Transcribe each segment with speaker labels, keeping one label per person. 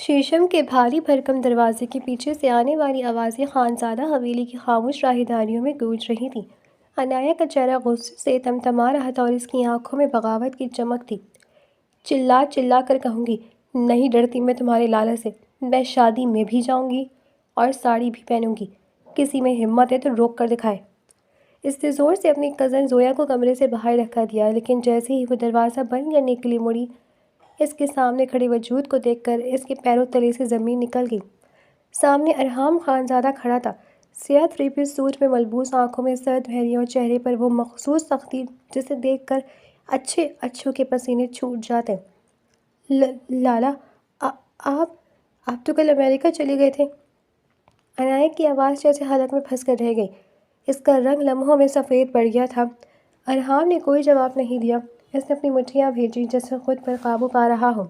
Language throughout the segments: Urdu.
Speaker 1: شیشم کے بھاری بھرکم دروازے کے پیچھے سے آنے والی آوازیں خانزادہ حویلی کی خاموش راہداریوں میں گونج رہی تھیں۔ عنایہ کا چہرہ غصے سے تمتما رہا تھا اور اس کی آنکھوں میں بغاوت کی چمک تھی۔ چلا چلا کر کہوں گی، نہیں ڈرتی میں تمہارے لالہ سے۔ میں شادی میں بھی جاؤں گی اور ساڑی بھی پہنوں گی۔ کسی میں ہمت ہے تو روک کر دکھائے۔ اس نے زور سے اپنی کزن زویا کو کمرے سے باہر دھکا دیا، لیکن جیسے ہی وہ دروازہ بند کرنے کے لیے مڑی، اس کے سامنے کھڑے وجود کو دیکھ کر اس کے پیروں تلے سے زمین نکل گئی۔ سامنے ارحام خانزادہ کھڑا تھا، سیاہ تھری پیس سوٹ میں ملبوس، آنکھوں میں سرد بحری اور چہرے پر وہ مخصوص سختی جسے دیکھ کر اچھے اچھوں کے پسینے چھوٹ جاتے۔ لالہ، آپ تو کل امریکہ چلے گئے تھے۔ عنایہ کی آواز جیسے حلق میں پھنس کر رہ گئی۔ اس کا رنگ لمحوں میں سفید پڑ گیا تھا۔ ارحام نے کوئی جواب نہیں دیا۔ اس نے اپنی مٹھیاں بھیجی جیسے خود پر قابو پا رہا ہو۔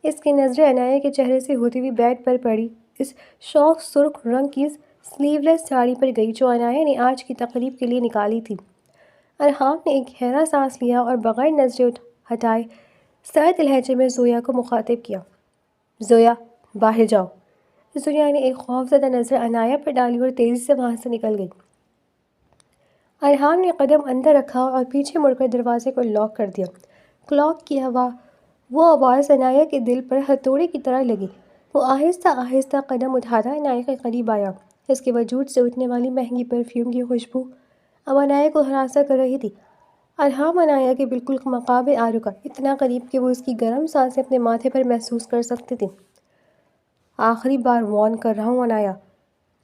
Speaker 1: اس کی نظریں عنایہ کے چہرے سے ہوتی ہوئی بیڈ پر پڑی، اس شوخ سرخ رنگ کی سلیو لیس ساڑی پر گئی جو عنایہ نے آج کی تقریب کے لیے نکالی تھی۔ ارحام نے ایک گہرا سانس لیا اور بغیر نظریں ہٹائے سرد لہجے میں زویا کو مخاطب کیا۔ زویا، باہر جاؤ۔ زویا نے ایک خوفزدہ نظر عنایہ پر ڈالی اور تیزی سے وہاں سے نکل گئی۔ ارحام نے قدم اندر رکھا اور پیچھے مڑ کر دروازے کو لاک کر دیا۔ کلاک کی وہ آواز عنایہ کے دل پر ہتھوڑے کی طرح لگی۔ وہ آہستہ آہستہ قدم اٹھاتا عنایہ کے قریب آیا۔ اس کے وجود سے اٹھنے والی مہنگی پرفیوم کی خوشبو اب عنایہ کو ہراساں کر رہی تھی۔ ارحام عنایہ کے بالکل مقابل آ رکا، اتنا قریب کہ وہ اس کی گرم سانسیں اپنے ماتھے پر محسوس کر سکتی تھی۔ آخری بار وارن کر رہا ہوں عنایہ۔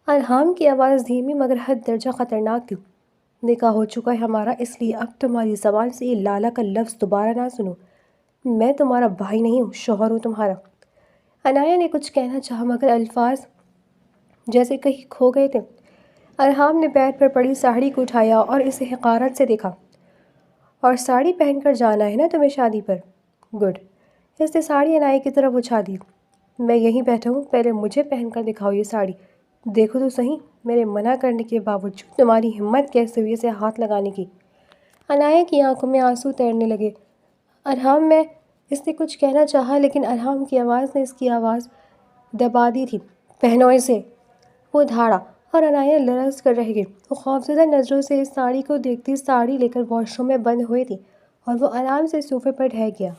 Speaker 1: ارحام کی آواز دھیمی مگر حد درجہ خطرناک تھی۔ نکاح ہو چکا ہے ہمارا، اس لیے اب تمہاری زبان سے یہ لالہ کا لفظ دوبارہ نہ سنوں۔ میں تمہارا بھائی نہیں ہوں، شوہر ہوں تمہارا۔ عنایہ نے کچھ کہنا چاہا مگر الفاظ جیسے کہیں کھو گئے تھے۔ ارحام نے بیڈ پر پڑی ساڑی کو اٹھایا اور اسے حقارت سے دیکھا۔ اور ساڑی پہن کر جانا ہے نا تمہیں شادی پر؟ گڈ۔ اس نے ساڑی عنایہ کی طرف اچھا دی۔ میں یہیں بیٹھا ہوں، پہلے مجھے پہن کر دکھاؤ یہ ساڑی۔ دیکھو تو صحیح، میرے منع کرنے کے باوجود تمہاری ہمت کیسے ہوئی اسے ہاتھ لگانے کی۔ عنایہ کی آنکھوں میں آنسو تیرنے لگے۔ ارحام اس نے کچھ کہنا چاہا لیکن ارحام کی آواز نے اس کی آواز دبا دی تھی۔ پہنو اسے، وہ دھاڑا، اور عنایہ لرز کر رہ گئی۔ وہ خوفزدہ نظروں سے اس ساڑی کو دیکھتی ساڑی لے کر واش روم میں بند ہوئی تھی اور وہ آرام سے صوفے پر ڈھہ گیا۔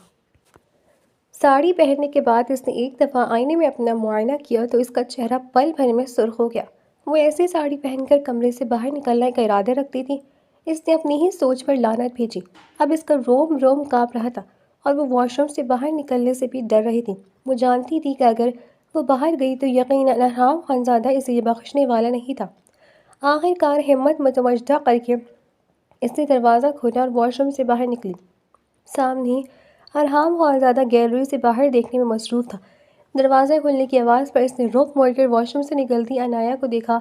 Speaker 1: ساڑی پہننے کے بعد اس نے ایک دفعہ آئینے میں اپنا معائنہ کیا تو اس کا چہرہ پل بھر میں سرخ ہو گیا۔ وہ ایسے ساڑی پہن کر کمرے سے باہر نکلنے کا ارادہ رکھتی تھی۔ اس نے اپنی ہی سوچ پر لعنت بھیجی۔ اب اس کا روم روم کانپ رہا تھا اور وہ واش روم سے باہر نکلنے سے بھی ڈر رہی تھی۔ وہ جانتی تھی کہ اگر وہ باہر گئی تو یقیناً ارحام خانزادہ اسے یہ بخشنے والا نہیں تھا۔ آخر کار ہمت متوجہ کر کے اس نے دروازہ کھولا اور واش روم سے باہر نکلی۔ سامنے ارحام خانزادہ گیلری سے باہر دیکھنے میں مصروف تھا۔ دروازہ کھلنے کی آواز پر اس نے رخ موڑ کر واش روم سے نکلتی عنایہ کو دیکھا۔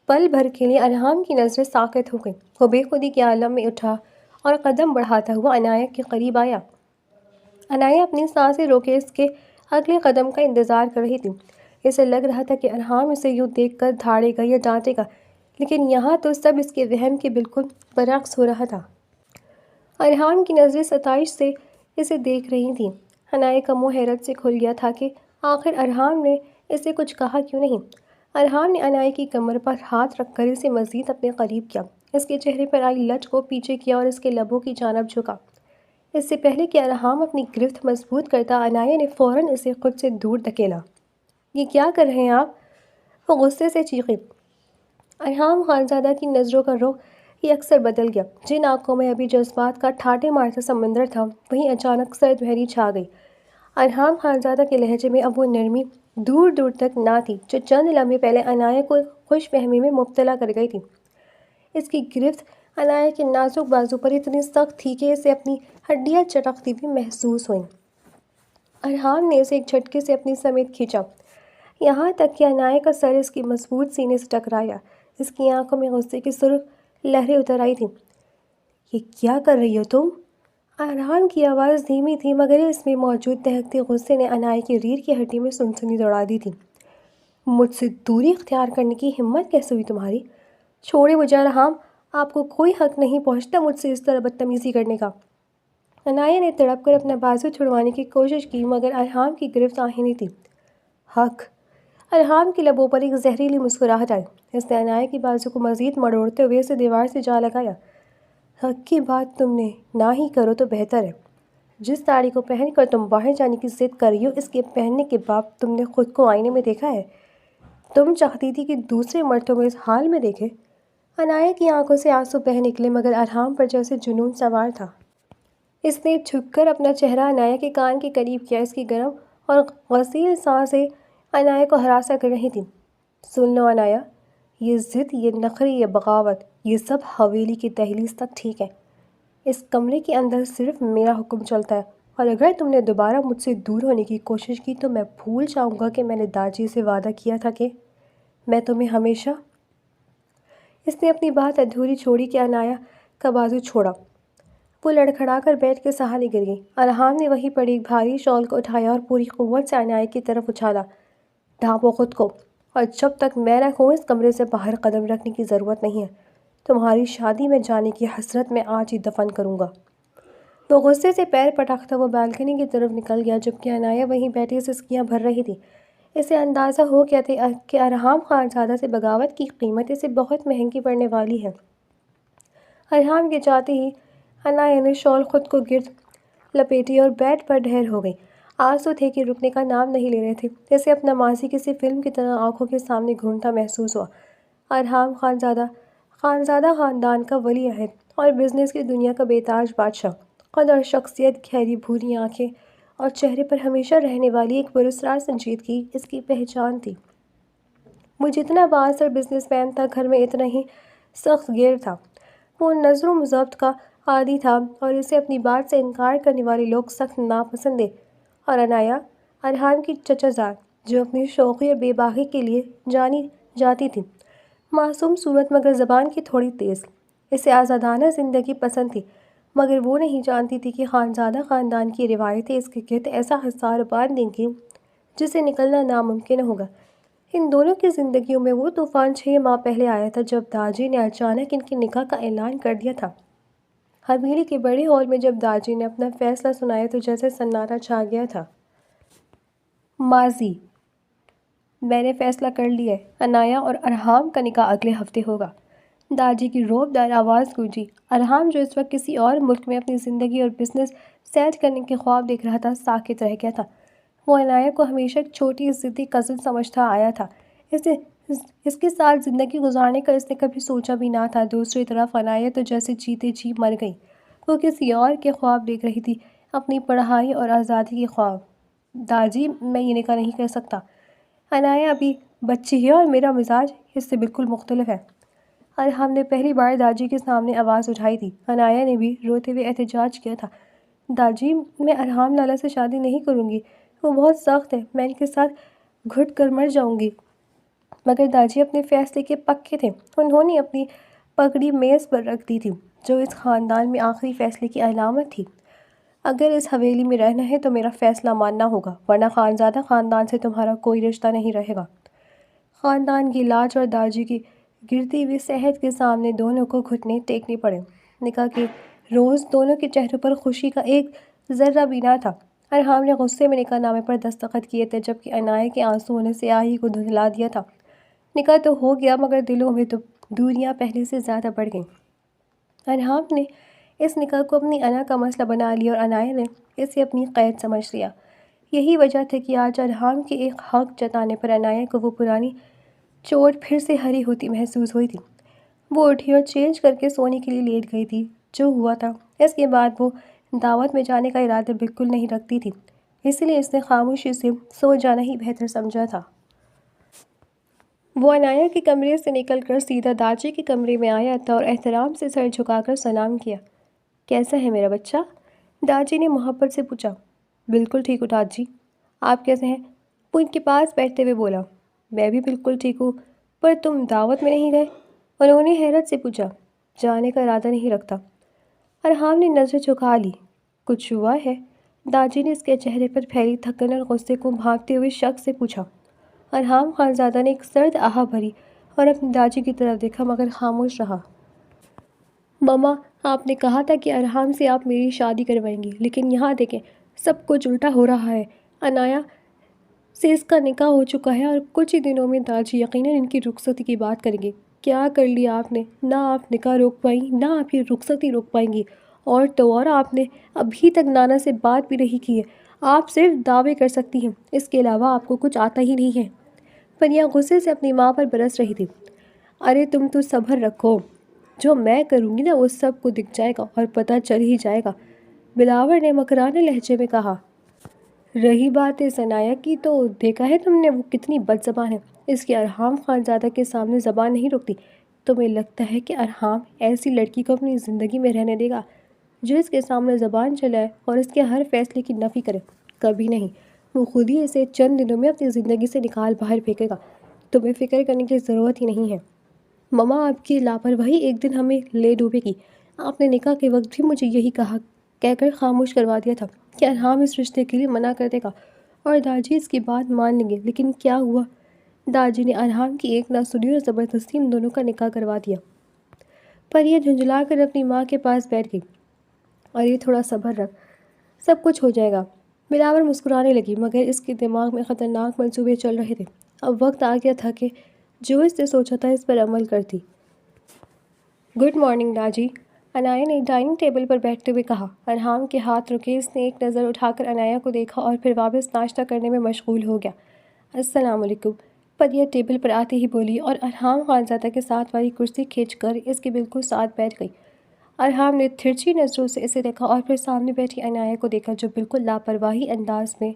Speaker 1: پل بھر کے لیے ارحام کی نظریں ساکت ہو گئیں۔ وہ بے خودی کے عالم میں اٹھا اور قدم بڑھاتا ہوا عنایہ کے قریب آیا۔ عنایہ اپنی سانسیں روکے اس کے اگلے قدم کا انتظار کر رہی تھی۔ اسے لگ رہا تھا کہ ارحام اسے یوں دیکھ کر دھاڑے گا یا ڈانٹے گا، لیکن یہاں تو سب اس کے وہم کے بالکل برعکس ہو رہا تھا۔ ارحام کی نظریں ستائش سے اسے دیکھ رہی تھیں۔ عنایہ کا منہ حیرت سے کھل گیا تھا کہ آخر ارحام نے اسے کچھ کہا کیوں نہیں۔ ارحام نے عنایہ کی کمر پر ہاتھ رکھ کر اسے مزید اپنے قریب کیا، اس کے چہرے پر آئی لٹ کو پیچھے کیا اور اس کے لبوں کی جانب جھکا۔ اس سے پہلے کہ ارحام اپنی گرفت مضبوط کرتا، عنایہ نے فوراً اسے خود سے دور دھکیلا۔ یہ کیا کر رہے ہیں آپ؟ وہ غصے سے چیخی۔ ارحام خانزادہ کی نظروں کا رخ یہ اکثر بدل گیا۔ جن آنکھوں میں ابھی جذبات کا ٹھاٹھے مارتا سمندر تھا، وہیں اچانک سرد بحری چھا گئی۔ ارحام خانزادہ کے لہجے میں اب وہ نرمی دور دور تک نہ تھی جو چند لمحے پہلے عنایہ کو خوش فہمی میں مبتلا کر گئی تھی۔ اس کی گرفت عنایہ کے نازک بازو پر اتنی سخت تھی کہ اسے اپنی ہڈیاں چٹکتی ہوئی محسوس ہوئیں۔ ارحام نے اسے ایک جھٹکے سے اپنی سمیت کھینچا، یہاں تک کہ عنایہ کا سر اس کی مضبوط سینے سے ٹکرایا۔ اس کی آنکھوں میں غصے کی سرخ لہریں اتر آئی تھیں۔ یہ کیا کر رہی ہو تم؟ ارحام کی آواز دھیمی تھی مگر اس میں موجود دہکتے غصے نے عنایہ کی ریڑھ کی ہڈی میں سنسنی دوڑا دی تھی۔ مجھ سے دوری اختیار کرنے کی ہمت کیسے ہوئی تمہاری؟ چھوڑے مجھے ارحام، آپ کو کوئی حق نہیں پہنچتا مجھ سے اس طرح بدتمیزی کرنے کا۔ عنایہ نے تڑپ کر اپنا بازو چھڑوانے کی کوشش کی مگر ارحام کی گرفت آہنی تھی۔ حق۔ ارحام کی لبوں پر ایک زہریلی مسکراہٹ آئی۔ اس نے عنایہ کی بازو کو مزید مڑوڑتے ہوئے اسے دیوار سے جا لگایا۔ حق کی بات تم نے نہ ہی کرو تو بہتر ہے۔ جس ساڑی کو پہن کر تم باہر جانے کی ضد کر رہی ہو، اس کے پہننے کے بعد تم نے خود کو آئینے میں دیکھا ہے؟ تم چاہتی تھی کہ دوسرے مرد تمہیں اس حال میں دیکھے؟ عنایہ کی آنکھوں سے آنسو بہہ نکلے، مگر ارحام پر جیسے جنون سوار تھا۔ اس نے جھک کر اپنا چہرہ عنایہ کے کان کے قریب کیا۔ اس کی گرم اور غسیل سانسیں عنایہ کو ہراساں کر رہی تھیں۔ سن لو عنایہ، یہ ضد، یہ نخرے، یہ بغاوت، یہ سب حویلی کی دہلیز تک ٹھیک ہے۔ اس کمرے کے اندر صرف میرا حکم چلتا ہے، اور اگر تم نے دوبارہ مجھ سے دور ہونے کی کوشش کی تو میں بھول جاؤں گا کہ میں نے داجی سے وعدہ کیا تھا کہ میں تمہیں ہمیشہ۔ اس نے اپنی بات ادھوری چھوڑی کہ عنایہ کا بازو چھوڑا۔ وہ لڑکھڑا کر بیٹھ کے سہانے گر گئی۔ ارحام نے وہیں پر ایک بھاری شال کو اٹھایا اور پوری قوت سے عنایہ کی طرف اچھالا۔ ڈھانپو خود کو، اور جب تک میں نہ کہوں اس کمرے سے باہر قدم رکھنے کی ضرورت نہیں ہے۔ تمہاری شادی میں جانے کی حسرت میں آج ہی دفن کروں گا۔ وہ غصے سے پیر پٹکتا وہ بالکنی کی طرف نکل گیا، جبکہ عنایہ وہیں بیٹھی سسکیاں بھر رہی تھی۔ اسے اندازہ ہو گیا تھا کہ ارحام خانزادہ سے بغاوت کی قیمت اسے بہت مہنگی پڑنے والی ہے۔ ارحام کے جاتے ہی عنایہ نے شال خود کو گرد لپیٹی اور بیڈ پر ڈھیر ہو گئی۔ آنسو تھے کہ رکنے کا نام نہیں لے رہے تھے۔ اسے اپنا ماضی کسی فلم کی طرح آنکھوں کے سامنے گھومتا محسوس ہوا۔ ارحام خانزادہ خاندان کا ولی عہد اور بزنس کی دنیا کا بے تاج بادشاہ۔ قد اور شخصیت، گہری بھوری آنکھیں اور چہرے پر ہمیشہ رہنے والی ایک پراسرار سنجیدگی اس کی پہچان تھی۔ وہ جتنا بااثر اور بزنس مین تھا، گھر میں اتنا ہی سخت گیر تھا۔ وہ نظر و ضبط کا عادی تھا اور اسے اپنی بات سے انکار کرنے والے لوگ سخت ناپسند تھے۔ اور عنایہ، ارحام کی چچا زاد، جو اپنی شوخی اور بے باکی کے لیے جانی جاتی تھی، معصوم صورت مگر زبان کی تھوڑی تیز، اسے آزادانہ زندگی پسند تھی، مگر وہ نہیں جانتی تھی کہ خانزادہ خاندان کی روایتیں اس کے گرد ایسا حصار باندھ دیں گی جسے نکلنا ناممکن ہوگا۔ ان دونوں کی زندگیوں میں وہ طوفان 6 ماہ پہلے آیا تھا، جب داجی نے اچانک ان کے نکاح کا اعلان کر دیا تھا۔ حویلی کے بڑے ہال میں جب داجی نے اپنا فیصلہ سنایا تو جیسے سناٹا چھا گیا تھا۔ ماضی: میں نے فیصلہ کر لیا ہے، عنایہ اور ارحام کا نکاح اگلے ہفتے ہوگا۔ داجی کی روب دار آواز گونجی۔ ارحام، جو اس وقت کسی اور ملک میں اپنی زندگی اور بزنس سیٹ کرنے کے خواب دیکھ رہا تھا، ساکت رہ گیا تھا۔ وہ عنایہ کو ہمیشہ ایک چھوٹی ضدی کزن سمجھتا آیا تھا۔ اس کے ساتھ زندگی گزارنے کا اس نے کبھی سوچا بھی نہ تھا۔ دوسری طرف عنایہ تو جیسے جیتے جی مر گئی۔ وہ کسی اور کے خواب دیکھ رہی تھی، اپنی پڑھائی اور آزادی کے خواب۔ داجی، میں یہ نکاح نہیں کر سکتا۔ عنایہ ابھی بچی ہے اور میرا مزاج اس سے بالکل مختلف ہے۔ ارحام نے پہلی بار داجی کے سامنے آواز اٹھائی تھی۔ عنایہ نے بھی روتے ہوئے احتجاج کیا تھا۔ داجی، میں ارحام لالا سے شادی نہیں کروں گی، وہ بہت سخت ہے، میں ان کے ساتھ گھٹ کر مر جاؤں گی۔ مگر داجی اپنے فیصلے کے پکے تھے۔ انہوں نے اپنی پگڑی میز پر رکھ دی تھی، جو اس خاندان میں آخری فیصلے کی علامت تھی۔ اگر اس حویلی میں رہنا ہے تو میرا فیصلہ ماننا ہوگا، ورنہ خانزادہ خاندان سے تمہارا کوئی رشتہ نہیں رہے گا۔ خاندان کی لاج اور داجی کی گرتی ہوئی صحت کے سامنے دونوں کو گھٹنے ٹیکنے پڑے۔ نکاح کے روز دونوں کے چہروں پر خوشی کا ایک ذرہ بھی نہ تھا۔ ارحام نے غصے میں نکاح نامے پر دستخط کیے تھے، جبکہ عنایہ کے آنسوؤں نے سیاہی کو دھندلا دیا تھا۔ نکاح تو ہو گیا، مگر دلوں میں تو دوریاں پہلے سے زیادہ بڑھ گئیں۔ ارحام نے اس نکاح کو اپنی انا کا مسئلہ بنا لیا اور عنایہ نے اسے اپنی قید سمجھ لیا۔ یہی وجہ تھی کہ آج ارحام کے ایک حق جتانے پر عنایہ کو وہ پرانی چوٹ پھر سے ہری ہوتی محسوس ہوئی تھی۔ وہ اٹھی اور چینج کر کے سونے کے لیے لیٹ گئی تھی۔ جو ہوا تھا، اس کے بعد وہ دعوت میں جانے کا ارادہ بالکل نہیں رکھتی تھی، اس لیے اس نے خاموشی سے سو جانا ہی بہتر سمجھا تھا۔ وہ عنایہ کے کمرے سے نکل کر سیدھا داجی کے کمرے میں آیا تھا اور احترام سے سر جھکا کر سلام کیا۔ کیسا ہے میرا بچہ؟ داجی نے محبت سے پوچھا۔ بالکل ٹھیک ہوں داجی، آپ کیسے ہیں؟ وہ ان کے پاس بیٹھتے ہوئے بولا۔ میں بھی بالکل ٹھیک ہوں، پر تم دعوت میں نہیں گئے؟ انہوں نے حیرت سے پوچھا۔ جانے کا ارادہ نہیں رکھتا۔ ارحام نے نظر جھکا لی۔ کچھ ہوا ہے؟ داجی نے اس کے چہرے پر پھیلی تھکن اور غصے کو بھانپتے ہوئے شک سے پوچھا۔ ارحام خانزادہ نے ایک سرد آہ بھری اور اپنی داجی کی طرف دیکھا، مگر خاموش رہا۔ ماما، آپ نے کہا تھا کہ ارحام سے آپ میری شادی کروائیں گی، لیکن یہاں دیکھیں، سب کچھ الٹا ہو رہا ہے۔ عنایہ سے اس کا نکاح ہو چکا ہے اور کچھ ہی دنوں میں داجی یقیناً ان کی رخصتی کی بات کریں گے۔ کیا کر لیا آپ نے؟ نہ آپ نکاح روک پائیں، نہ آپ یہ رخصتی روک پائیں گی، اور تو اور آپ نے ابھی تک نانا سے بات بھی نہیں کی ہے۔ آپ صرف دعوے کر سکتی ہیں، اس کے علاوہ آپ کو کچھ آتا ہی نہیں ہے۔ پریا غصے سے اپنی ماں پر برس رہی تھی۔ ارے تم تو صبر رکھو، جو میں کروں گی نا وہ سب کو دکھ جائے گا اور پتہ چل ہی جائے گا، بلاور نے مکرانے لہجے میں کہا۔ رہی بات ہے ثنایا کی، تو دیکھا ہے تم نے وہ کتنی بد زبان ہے، اس کی ارحام خانزادہ کے سامنے زبان نہیں روکتی۔ تمہیں لگتا ہے کہ ارحام ایسی لڑکی کو اپنی زندگی میں رہنے دے گا جو اس کے سامنے زبان چلائے اور اس کے ہر فیصلے کی نفی کرے؟ کبھی نہیں، وہ خود ہی اسے چند دنوں میں اپنی زندگی سے نکال باہر پھینکے گا۔ تمہیں فکر کرنے کی ضرورت ہی نہیں ہے۔ ماما آپ کی لاپرواہی ایک دن ہمیں لے ڈوبے گی۔ آپ نے نکاح کے وقت بھی مجھے یہی کہہ کر خاموش کروا دیا تھا کہ ارحام اس رشتے کے لیے منع کر دے گا اور داجی اس کی بات مان لیں گے، لیکن کیا ہوا؟ داجی نے ارحام کی ایک نہ سنی اور زبردستی ان دونوں کا نکاح کروا دیا۔ پریا جھنجھلا کر اپنی ماں کے پاس بیٹھ گئی۔ ارے تھوڑا صبر رکھ، سب کچھ ہو جائے گا۔ بلاور مسکرانے لگی، مگر اس کے دماغ میں خطرناک منصوبے چل رہے تھے۔ اب وقت آ گیا تھا کہ جو اس نے سوچا تھا اس پر عمل کرتی۔ گڈ مارننگ داجی، عنایا نے ڈائننگ ٹیبل پر بیٹھتے ہوئے کہا۔ ارحام کے ہاتھ رکے، اس نے ایک نظر اٹھا کر عنایا کو دیکھا اور پھر واپس ناشتہ کرنے میں مشغول ہو گیا۔ السلام علیکم، پریا ٹیبل پر آتے ہی بولی اور ارحام خانزادہ کے ساتھ والی کرسی کھینچ کر اس کے بالکل ساتھ بیٹھ گئی۔ ارحام نے ترچھی نظروں سے اسے دیکھا اور پھر سامنے بیٹھی عنایا کو دیکھا جو بالکل لاپرواہی انداز میں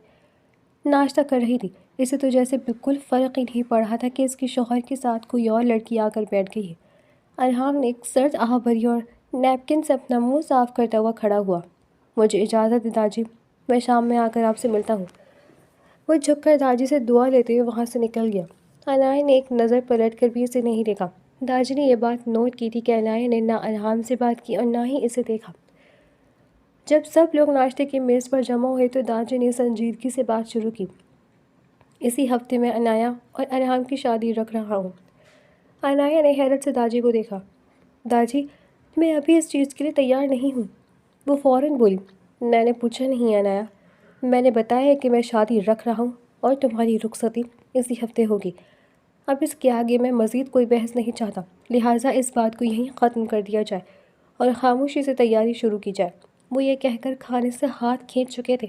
Speaker 1: ناشتہ کر رہی تھی۔ اسے تو جیسے بالکل فرق ہی نہیں پڑ رہا تھا کہ اس کے شوہر کے ساتھ کوئی اور لڑکی آ کر بیٹھ گئی ہے۔ ارحام نے ایک سرد آہ بھری اور نیپکن سے اپنا منہ صاف کرتا ہوا کھڑا ہوا۔ مجھے اجازت ہے داجی، میں شام میں آ کر آپ سے ملتا ہوں۔ وہ جھک کر داجی سے دعا لیتے ہوئے وہاں سے نکل گیا۔ عنایا نے ایک نظر پلٹ کر بھی اسے نہیں دیکھا۔ داجی نے یہ بات نوٹ کی تھی کہ عنایا نے نہ ارحام سے بات کی اور نہ ہی اسے دیکھا۔ جب سب لوگ ناشتے کی میز پر جمع ہوئے تو داجی نے سنجیدگی سے بات شروع کی۔ اسی ہفتے میں عنایا اور ارحام کی شادی رکھ رہا ہوں۔ عنایا نے حیرت سے داجی کو دیکھا۔ داجی، میں ابھی اس چیز کے لیے تیار نہیں ہوں، وہ فوراً بولی۔ میں نے پوچھا نہیں عنایا، میں نے بتایا کہ میں شادی رکھ رہا ہوں اور تمہاری رخصتی اسی ہفتے ہوگی۔ اب اس کے آگے میں مزید کوئی بحث نہیں چاہتا، لہٰذا اس بات کو یہیں ختم کر دیا جائے اور خاموشی سے تیاری شروع کی جائے۔ وہ یہ کہہ کر کھانے سے ہاتھ کھینچ چکے تھے۔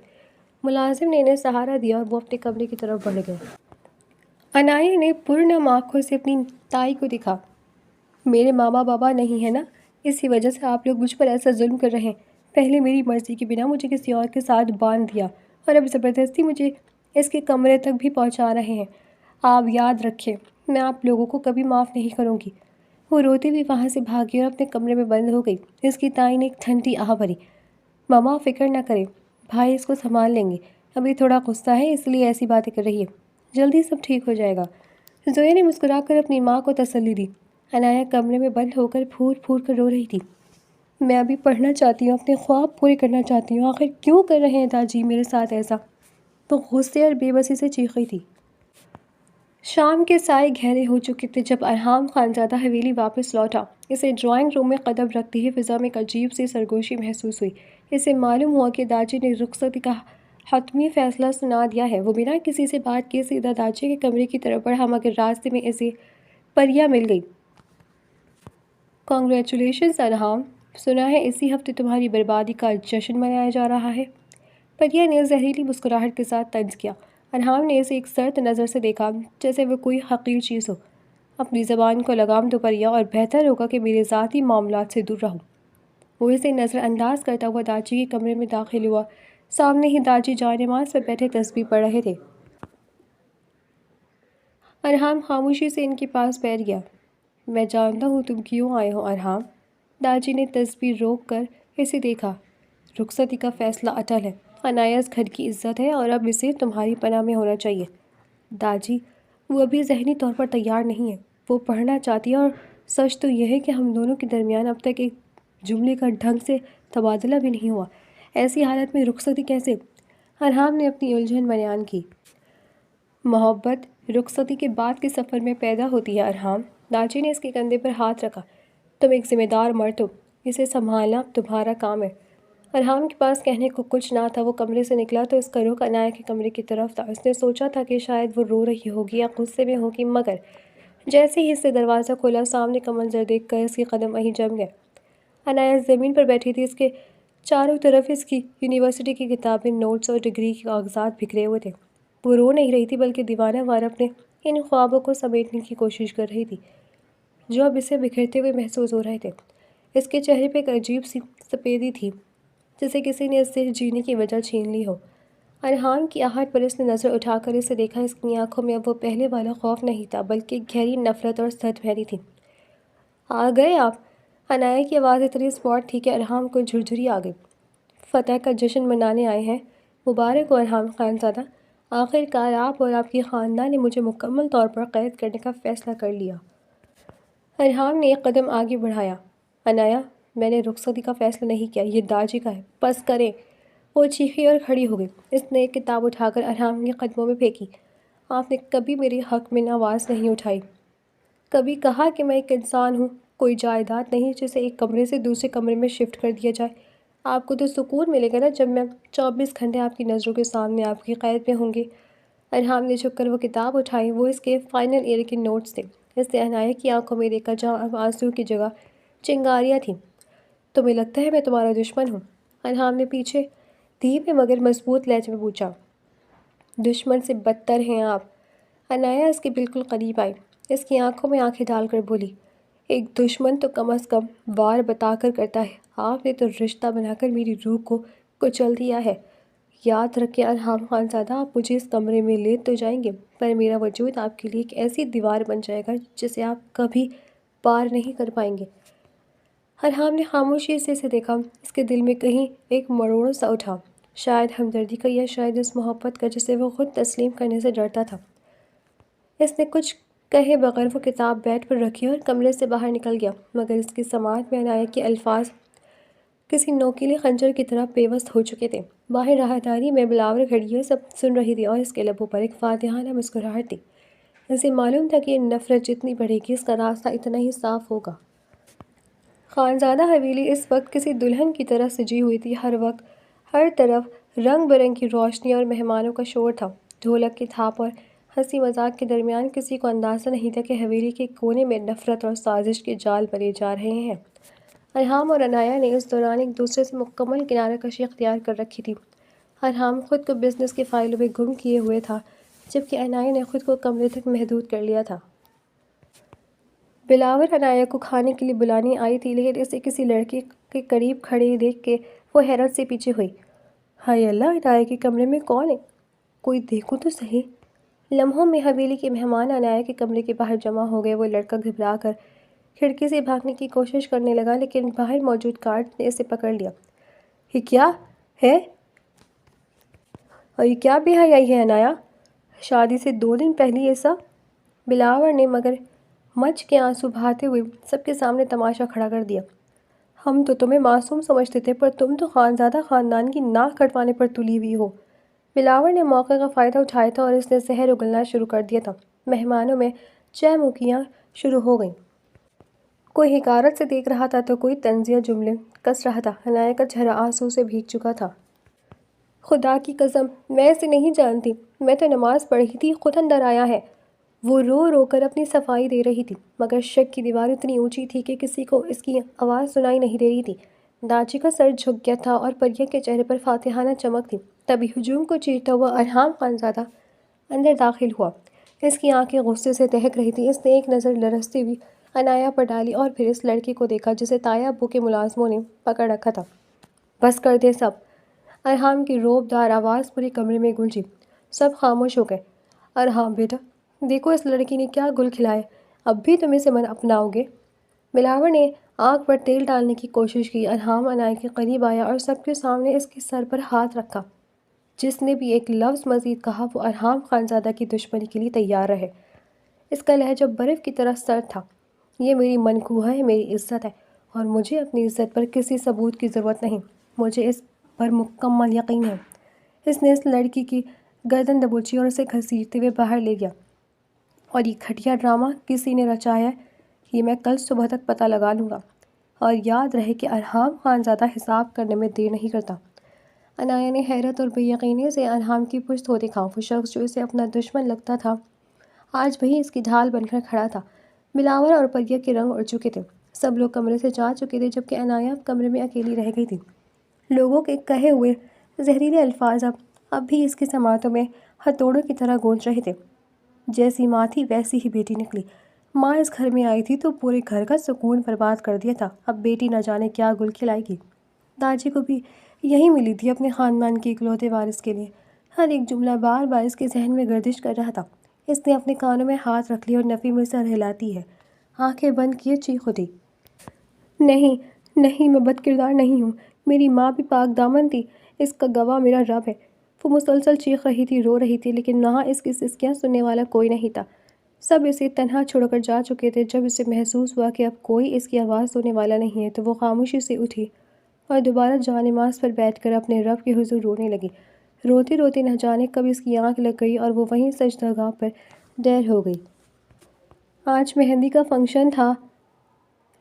Speaker 1: ملازم نے انہیں سہارا دیا اور وہ اپنے کمرے کی طرف بڑھ گئے۔ عنایا نے پرنم آنکھوں سے اپنی تائی کو دیکھا۔ میرے ماما بابا نہیں ہے نا، اسی وجہ سے آپ لوگ مجھ پر ایسا ظلم کر رہے ہیں۔ پہلے میری مرضی کے بنا مجھے کسی اور کے ساتھ باندھ دیا اور اب زبردستی مجھے اس کے کمرے تک بھی پہنچا رہے ہیں۔ آپ یاد رکھیں، میں آپ لوگوں کو کبھی معاف نہیں کروں گی۔ وہ روتے ہوئے وہاں سے بھاگی اور اپنے کمرے میں بند ہو گئی۔ اس کی تائی نے ایک ٹھنڈی آہ بھری۔ ماما فکر نہ کریں، بھائی اس کو سنبھال لیں گے، ابھی تھوڑا غصہ ہے اس لیے ایسی باتیں کر رہی ہے، جلدی سب ٹھیک ہو جائے گا۔ زویا نے مسکرا کر اپنی ماں کو تسلی دی۔ عنایا کمرے میں بند ہو کر پھور پھور کر رو رہی تھی۔ میں ابھی پڑھنا چاہتی ہوں، اپنے خواب پورے کرنا چاہتی ہوں، آخر کیوں کر رہے ہیں داجی میرے ساتھ ایسا؟ وہ غصے اور بے بسی سے چیخ رہی تھی۔ شام کے سائے گہرے ہو چکے تھے جب ارحام خانزادہ حویلی واپس لوٹا۔ اسے ڈرائنگ روم میں قدم رکھتے ہی فضا میں ایک عجیب سی سرگوشی محسوس ہوئی۔ اسے معلوم ہوا کہ داجی نے رخصتی کا حتمی فیصلہ سنا دیا ہے۔ وہ بنا کسی سے بات کیے سیدھا داجی کے کمرے کی طرف بڑھا، مگر راستے میں اسے پریا مل گئی۔ کانگریچولیشنز ارحام، سنا ہے اسی ہفتے تمہاری بربادی کا جشن منایا جا رہا ہے۔ پریا نے زہریلی مسکراہٹ کے ساتھ طنز کیا۔ ارحام نے اسے ایک سرد نظر سے دیکھا جیسے وہ کوئی حقیر چیز ہو۔ اپنی زبان کو لگام دو پریا، اور بہتر ہوگا کہ میرے ذاتی معاملات سے دور رہو۔ وہ اسے نظر انداز کرتا ہوا داجی کے کمرے میں داخل ہوا۔ سامنے ہی داجی جائے نماز پر بیٹھے تسبیح پڑھ رہے تھے۔ ارحام خاموشی سے ان کے پاس بیٹھ گیا۔ میں جانتا ہوں تم کیوں آئے ہو ارحام۔ داجی نے تسبیح روک کر اسے دیکھا۔ رخصتی کا فیصلہ اٹل ہے، عنایا اس گھر کی عزت ہے اور اب اسے تمہاری پناہ میں ہونا چاہیے۔ داجی، وہ ابھی ذہنی طور پر تیار نہیں ہے، وہ پڑھنا چاہتی ہے اور سچ تو یہ ہے کہ ہم دونوں کے درمیان اب تک ایک جملے کا ڈھنگ سے تبادلہ بھی نہیں ہوا۔ ایسی حالت میں رخصتی کیسے؟ ارحام نے اپنی الجھن بیان کی۔ محبت رخصتی کے بعد کے سفر میں پیدا ہوتی ہے ارحام۔ داجی نے اس کے کندھے پر ہاتھ رکھا۔ تم ایک ذمہ دار مرد ہو، اسے سنبھالنا تمہارا کام ہے۔ ارحام کے پاس کہنے کو کچھ نہ تھا۔ وہ کمرے سے نکلا تو اس کا رخ عنایہ کے کمرے کی طرف تھا۔ اس نے سوچا تھا کہ شاید وہ رو رہی ہوگی یا غصے میں ہوگی، مگر جیسے ہی اس نے دروازہ کھولا، سامنے کا منظر دیکھ کر اس کے قدم وہیں جم گئے۔ عنایہ زمین پر بیٹھی تھی۔ اس کے چاروں طرف اس کی یونیورسٹی کی کتابیں، نوٹس اور ڈگری کے کاغذات بکھرے ہوئے تھے۔ وہ رو نہیں رہی تھی بلکہ دیوانہ وار اپنے ان خوابوں کو سمیٹنے کی کوشش کر رہی تھی جو اب اسے بکھرتے ہوئے محسوس ہو رہے تھے۔ اس کے چہرے پہ ایک عجیب سی سپیدی تھی جسے کسی نے اس سے جینے کی وجہ چھین لی ہو۔ ارحام کی آہٹ پر اس نے نظر اٹھا کر اسے دیکھا۔ اس کی آنکھوں میں اب وہ پہلے والا خوف نہیں تھا بلکہ گہری نفرت اور صد بھری تھی۔ آ گئے آپ؟ عنایہ کی آواز اتنی اسپاٹ تھی کہ ارحام کو جھرجھری آ گئی۔ فتح کا جشن منانے آئے ہیں؟ مبارک ہو ارحام خانزادہ، آخر کار آپ اور آپ کی خاندان نے مجھے مکمل طور پر قید کرنے کا فیصلہ کر لیا۔ ارحام نے ایک قدم آگے بڑھایا۔ عنایہ، میں نے رخصتی کا فیصلہ نہیں کیا، یہ داجی کا ہے، بس کریں۔ وہ چیخی اور کھڑی ہو گئی۔ اس نے ایک کتاب اٹھا کر ارحام کے قدموں میں پھینکی۔ آپ نے کبھی میرے حق میں آواز نہیں اٹھائی، کبھی کہا کہ میں ایک انسان ہوں، کوئی جائیداد نہیں جسے ایک کمرے سے دوسرے کمرے میں شفٹ کر دیا جائے۔ آپ کو تو سکون ملے گا نا جب میں 24 گھنٹے آپ کی نظروں کے سامنے آپ کی قید میں ہوں گی۔ ارحام نے جھک کر وہ کتاب اٹھائی۔ وہ اس کے فائنل ایئر کے نوٹس تھے۔ اس نے عنایہ کی آنکھوں میں دیکھا جہاں اب آنسو کی جگہ چنگاریاں تھیں۔ تمہیں لگتا ہے میں تمہارا دشمن ہوں؟ ارحام نے پیچھے دھیمے مگر مضبوط لہجے میں پوچھا۔ دشمن سے بدتر ہیں آپ۔ عنایہ اس کے بالکل قریب آئی۔ اس کی آنکھوں میں آنکھیں ڈال کر بولی، ایک دشمن تو کم از کم وار بتا کر کرتا ہے، آپ نے تو رشتہ بنا کر میری روح کو کچل دیا ہے۔ یاد رکھیں ارحام خانزادہ، آپ مجھے اس کمرے میں لے تو جائیں گے پر میرا وجود آپ کے لیے ایک ایسی دیوار بن جائے گا جسے آپ کبھی پار نہیں کر پائیں گے۔ ارحام نے خاموشی سے اسے دیکھا۔ اس کے دل میں کہیں ایک مروڑ سا اٹھا، شاید ہمدردی کا یا شاید اس محبت کا جسے وہ خود تسلیم کرنے سے ڈرتا تھا۔ اس نے کچھ کہے بغیر وہ کتاب بیڈ پر رکھی اور کمرے سے باہر نکل گیا، مگر اس کی سماعت میں عنایہ کے الفاظ کسی نوکیلے خنجر کی طرح پیوست ہو چکے تھے۔ باہر راہداری میں بلاور کھڑی ہے، سب سن رہی تھی اور اس کے لبوں پر ایک فاتحانہ مسکراہٹ تھی۔ اسے معلوم تھا کہ یہ نفرت جتنی بڑھے گی اس کا راستہ اتنا ہی صاف ہوگا۔ خانزادہ حویلی اس وقت کسی دلہن کی طرح سجی ہوئی تھی۔ ہر طرف رنگ برنگ کی روشنی اور مہمانوں کا شور تھا۔ ڈھولک کی تھاپ اور ہنسی مذاق کے درمیان کسی کو اندازہ نہیں تھا کہ حویلی کے کونے میں نفرت اور سازش کے جال بنے جا رہے ہیں۔ ارحام اور عنایہ نے اس دوران ایک دوسرے سے مکمل کنارہ کشی اختیار کر رکھی تھی۔ ارحام خود کو بزنس کی فائلوں میں گم کیے ہوئے تھا جبکہ عنایہ نے خود کو کمرے تک محدود کر لیا تھا۔ بلاور عنایہ کو کھانے کے لیے بلانے آئی تھی لیکن اسے کسی لڑکے کے قریب کھڑے دیکھ کے وہ حیرت سے پیچھے ہوئی۔ ہائے اللہ، عنایہ کے کمرے میں کون ہے؟ کوئی دیکھو تو صحیح۔ لمحوں میں حویلی کے مہمان عنایہ کے کمرے کے باہر جمع ہو گئے۔ وہ لڑکا گھبرا کر کھڑکی سے بھاگنے کی کوشش کرنے لگا لیکن باہر موجود گارڈ نے اسے پکڑ لیا۔ یہ کیا ہے؟ اور یہ کیا بے حیائی ہے عنایہ؟ شادی سے 2 دن پہلے یہ سب؟ بلاور نے مگر مچ کے آنسو بہاتے ہوئے سب کے سامنے تماشا کھڑا کر دیا۔ ہم تو تمہیں معصوم سمجھتے تھے پر تم تو خانزادہ خاندان کی ناک کٹوانے پر تلی ہوئی ہو۔ بلاور نے موقع کا فائدہ اٹھایا تھا اور اس نے زہر اگلنا شروع کر دیا تھا۔ مہمانوں میں چہمکیاں شروع ہو گئیں۔ کوئی حقارت سے دیکھ رہا تھا تو کوئی طنزیہ جملے کس رہا تھا۔ عنایہ کا چہرہ آنسو سے بھیگ چکا تھا۔ خدا کی قسم، میں اسے نہیں جانتی، میں تو نماز پڑھی تھی، خود اندر آیا ہے۔ وہ رو رو کر اپنی صفائی دے رہی تھی مگر شک کی دیوار اتنی اونچی تھی کہ کسی کو اس کی آواز سنائی نہیں دے رہی تھی۔ داجی کا سر جھک گیا تھا اور پریہ کے چہرے پر فاتحانہ چمک تھی۔ تبھی ہجوم کو چیرتا ہوا ارحام خانزادہ اندر داخل ہوا۔ اس کی آنکھیں غصے سے دہک رہی تھیں۔ اس نے ایک نظر لرزتی ہوئی عنایہ پر ڈالی اور پھر اس لڑکے کو دیکھا جسے تایا ابو کے ملازموں نے پکڑ رکھا تھا۔ بس کر دے سب، ارحام کی روب دار آواز پورے کمرے میں گونجی۔ سب خاموش ہو گئے۔ ارحام بیٹا، دیکھو اس لڑکی نے کیا گل کھلائے، اب بھی تم اسے اپناؤ گے؟ بلاور نے آنکھ پر تیل ڈالنے کی کوشش کی۔ ارحام عنایہ کے قریب آیا اور سب کے سامنے اس کے سر پر ہاتھ رکھا۔ جس نے بھی ایک لفظ مزید کہا وہ ارحام خانزادہ کی دشمنی کے لیے تیار رہے۔ اس کا لہجہ برف کی طرح سرد تھا۔ یہ میری منقوہ ہے، میری عزت ہے اور مجھے اپنی عزت پر کسی ثبوت کی ضرورت نہیں، مجھے اس پر مکمل یقین ہے۔ اس نے اس لڑکی کی گردن دبوچی اور اسے گھسیٹتے ہوئے باہر لے گیا۔ اور یہ گھٹیا ڈرامہ کسی نے رچایا ہے، یہ میں کل صبح تک پتہ لگا لوں گا۔ اور یاد رہے کہ ارحام خان زیادہ حساب کرنے میں دیر نہیں کرتا۔ عنایہ نے حیرت اور بے یقینی سے ارحام کی پشت کو دیکھا۔ وہ شخص جو اسے اپنا دشمن لگتا تھا آج وہی اس کی ڈھال بن کر کھڑا تھا۔ بلاول اور پریہ کے رنگ اڑ چکے تھے، سب لوگ کمرے سے جا چکے تھے، جبکہ عنایہ کمرے میں اکیلی رہ گئی تھی۔ لوگوں کے کہے ہوئے زہریلے الفاظ اب بھی اس کے سماعتوں میں ہتھوڑوں کی طرح گونج رہے تھے۔ جیسی ماں تھی ویسی ہی بیٹی نکلی۔ ماں اس گھر میں آئی تھی تو پورے گھر کا سکون برباد کر دیا تھا، اب بیٹی نہ جانے کیا گل کھلائے گی۔ داجی کو بھی یہی ملی تھی اپنے خاندان کے اکلوتے وارث کے لیے۔ ہر ایک جملہ بار بار اس کے ذہن میں گردش کر رہا تھا۔ اس نے اپنے کانوں میں ہاتھ رکھ لیا اور نفی میں سر ہلاتی ہے آنکھیں بند کیے چیخ اٹھی، نہیں نہیں، میں بد کردار نہیں ہوں، میری ماں بھی پاک دامن تھی، اس کا گواہ میرا رب ہے۔ وہ مسلسل چیخ رہی تھی، رو رہی تھی، لیکن وہاں اس کی سسکیاں سننے والا کوئی نہیں تھا۔ سب اسے تنہا چھوڑ کر جا چکے تھے۔ جب اسے محسوس ہوا کہ اب کوئی اس کی آواز سننے والا نہیں ہے تو وہ خاموشی سے اٹھی اور دوبارہ جا نماز پر بیٹھ کر اپنے رب کے حضور رونے لگی۔ روتے روتے نہ جانے کب اس کی آنکھ لگ گئی اور وہ وہیں سجدہ گاہ پر دیر ہو گئی۔ آج مہندی کا فنکشن تھا،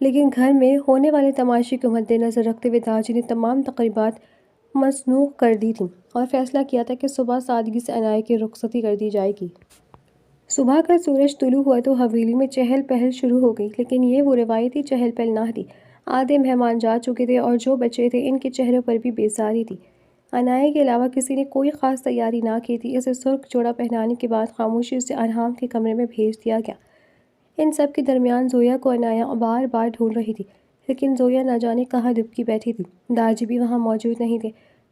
Speaker 1: لیکن گھر میں ہونے والے تماشے کو مد نظر رکھتے ہوئے داجی نے تمام تقریبات مسنوخ کر دی تھیں اور فیصلہ کیا تھا کہ صبح سادگی سے عنایہ کی رخصتی کر دی جائے گی۔ صبح کا سورج طلوع ہوا تو حویلی میں چہل پہل شروع ہو گئی، لیکن یہ وہ روایتی چہل پہل نہ تھی۔ آدھے مہمان جا چکے تھے اور جو بچے تھے ان کے چہروں پر بھی بیزاری تھی۔ عنایہ کے علاوہ کسی نے کوئی خاص تیاری نہ کی تھی۔ اسے سرخ جوڑا پہنانے کے بعد خاموشی سے ارحام کے کمرے میں بھیج دیا گیا۔ ان سب کے درمیان زویا کو عنایہ بار بار ڈھونڈ رہی تھی، لیکن زویا نہ جانے کہاں دبکی بیٹھی تھی۔ داجی بھی وہاں موجود نہیں تھے۔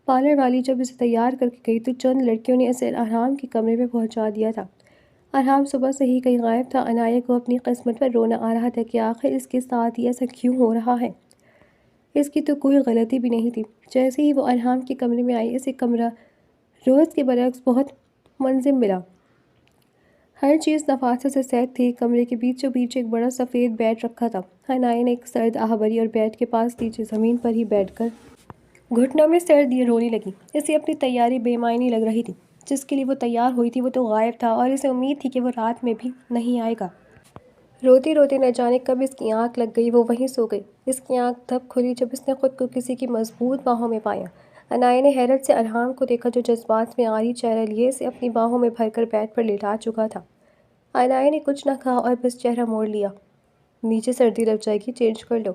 Speaker 1: پارلر والی جب اسے تیار کر کے گئی تو چند لڑکیوں نے اسے ارحام کے کمرے میں پہنچا دیا تھا۔ ارحام صبح سے ہی کہیں غائب تھا۔ عنایہ کو اپنی قسمت پر رونا آ رہا تھا کہ آخر اس کے ساتھ یہ ایسا کیوں ہو رہا ہے۔ اس کی تو کوئی غلطی بھی نہیں تھی۔ جیسے ہی وہ ارحام کے کمرے میں آئی، اسے کمرہ روز کے برعکس بہت منظم ملا۔ ہر چیز نفاست سے سیٹ تھی۔ کمرے کے بیچوں بیچ ایک بڑا سفید بیڈ رکھا تھا۔ عنایہ نے ایک سرد آہ بھری اور بیڈ کے پاس نیچے زمین پر ہی بیٹھ کر گھٹنوں میں سر دیے رونے لگی۔ اسے اپنی تیاری بے معنی لگ رہی تھی۔ جس کے لیے وہ تیار ہوئی تھی وہ تو غائب تھا اور اسے امید تھی کہ وہ رات میں بھی نہیں آئے گا۔ روتے روتے نہ جانے کب اس کی آنکھ لگ گئی، وہ وہیں سو گئی۔ اس کی آنکھ تب کھلی جب اس نے خود کو کسی کی مضبوط باہوں میں پایا۔ عنایہ نے حیرت سے ارحام کو دیکھا جو جذبات میں عاری چہرہ لیے اسے اپنی باہوں میں بھر کر بیڈ پر لیٹا چکا تھا۔ عنایہ نے کچھ نہ کہا اور بس چہرہ موڑ لیا۔ نیچے سردی لگ جائے گی، چینج کر لو،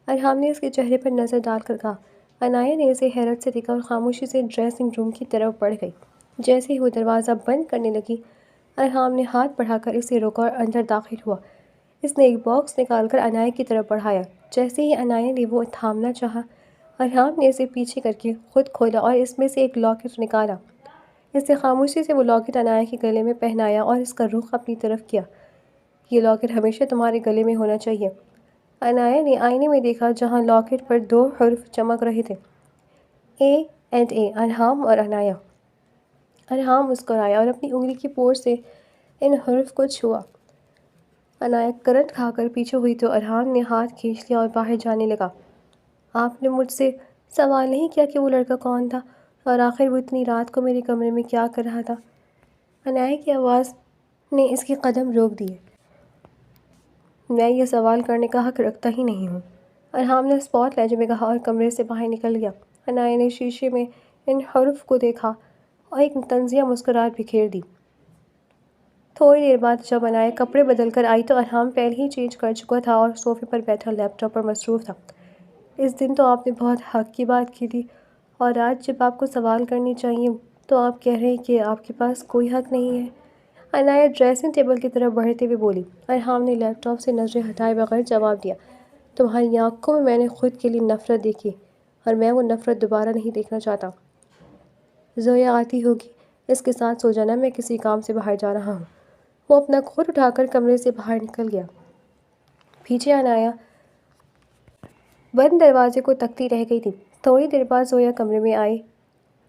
Speaker 1: ارحام نے اس کے چہرے پر نظر ڈال کر کہا۔ عنایہ نے اسے حیرت سے دیکھا اور خاموشی سے ڈریسنگ روم کی طرف بڑھ گئی۔ جیسے ہی وہ دروازہ بند کرنے لگی، ارحام نے ہاتھ بڑھا کر اسے روکا اور اندر داخل ہوا۔ اس نے ایک باکس نکال کر عنایہ کی طرف بڑھایا۔ جیسے ہی عنایہ نے وہ تھامنا چاہا، ارحام نے اسے پیچھے کر کے خود کھولا اور اس میں سے ایک لاکٹ نکالا۔ اس نے خاموشی سے وہ لاکٹ عنایہ کے گلے میں پہنایا اور اس کا رخ اپنی طرف کیا۔ یہ لاکٹ ہمیشہ تمہارے گلے میں ہونا چاہیے۔ عنایہ نے آئینے میں دیکھا جہاں لاکٹ پر 2 حرف چمک رہے تھے، A&A، ارحام اور عنایہ۔ ارحام مسکرایا اور اپنی انگلی کی پور سے ان حروف کو چھوا۔ عنایہ کرنٹ کھا کر پیچھے ہوئی تو ارحام نے ہاتھ کھینچ لیا اور باہر جانے لگا۔ آپ نے مجھ سے سوال نہیں کیا کہ وہ لڑکا کون تھا اور آخر وہ اتنی رات کو میرے کمرے میں کیا کر رہا تھا؟ عنایہ کی آواز نے اس کے قدم روک دیے۔ میں یہ سوال کرنے کا حق رکھتا ہی نہیں ہوں، ارحام نے اسپاٹ لہجے میں کہا اور کمرے سے باہر نکل گیا۔ عنایہ نے شیشے میں ان حروف کو دیکھا اور ایک طنزیہ مسکراہٹ بکھیر دی۔ تھوڑی دیر بعد جب عنایہ کپڑے بدل کر آئی تو ارحام پہلے ہی چینج کر چکا تھا اور صوفے پر بیٹھا لیپ ٹاپ پر مصروف تھا۔ اس دن تو آپ نے بہت حق کی بات کی تھی اور آج جب آپ کو سوال کرنے چاہیے تو آپ کہہ رہے ہیں کہ آپ کے پاس کوئی حق نہیں ہے۔ عنایہ ڈریسنگ ٹیبل کی طرف بڑھتے ہوئے بولی۔ ارحام نے لیپ ٹاپ سے نظریں ہٹائے بغیر جواب دیا۔ تمہاری آنکھوں میں نے خود کے لیے نفرت دیکھی اور میں وہ نفرت دوبارہ نہیں دیکھنا چاہتا۔ زویا آتی ہوگی، اس کے ساتھ سو جانا، میں کسی کام سے باہر جا رہا ہوں۔ وہ اپنا کوٹ اٹھا کر کمرے سے باہر نکل گیا۔ پیچھے عنایہ بند دروازے کو تکتی رہ گئی تھی۔ تھوڑی دیر بعد زویا کمرے میں آئی۔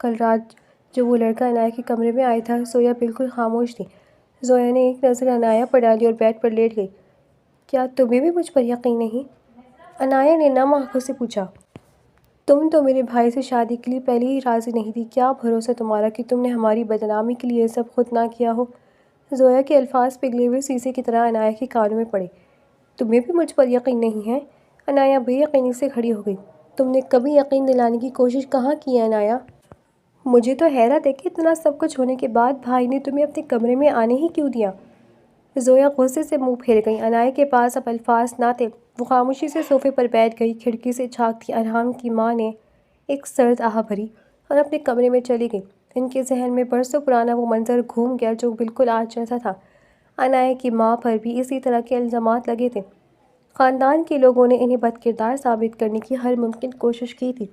Speaker 1: کل رات جو وہ لڑکا عنایہ کے کمرے میں آیا تھا، زویا بالکل خاموش تھی۔ زویا نے ایک نظر عنایہ پر ڈالی اور بیڈ پر لیٹ گئی۔ کیا تمہیں بھی مجھ پر یقین نہیں؟ عنایہ نے نم آنکھوں سے پوچھا۔ تم تو میرے بھائی سے شادی کے لیے پہلے ہی راضی نہیں تھی، کیا بھروسہ تمہارا کہ تم نے ہماری بدنامی کے لیے یہ سب خود نہ کیا ہو؟ زویا کے الفاظ پگھلے ہوئے شیشے کی طرح عنایہ کے کانوں میں پڑے۔ تمہیں بھی مجھ پر یقین نہیں ہے؟ عنایا بے یقینی سے کھڑی ہو گئی۔ تم نے کبھی یقین دلانے کی کوشش کہاں کی ہے عنایا؟ مجھے تو حیرت ہے کہ اتنا سب کچھ ہونے کے بعد بھائی نے تمہیں اپنے کمرے میں آنے ہی کیوں دیا؟ زویا غصے سے منہ پھیر گئی۔ عنایا کے پاس اب الفاظ نہ تھے۔ وہ خاموشی سے صوفے پر بیٹھ گئی، کھڑکی سے جھانکتی ارحام کی ماں نے ایک سرد آہ بھری اور اپنے کمرے میں چلی گئی۔ ان کے ذہن میں برسوں پرانا وہ منظر گھوم گیا جو بالکل آج جیسا تھا۔ عنایا کی ماں پر بھی اسی طرح کے الزامات لگے تھے۔ خاندان کے لوگوں نے انہیں بد کردار ثابت کرنے کی ہر ممکن کوشش کی تھی،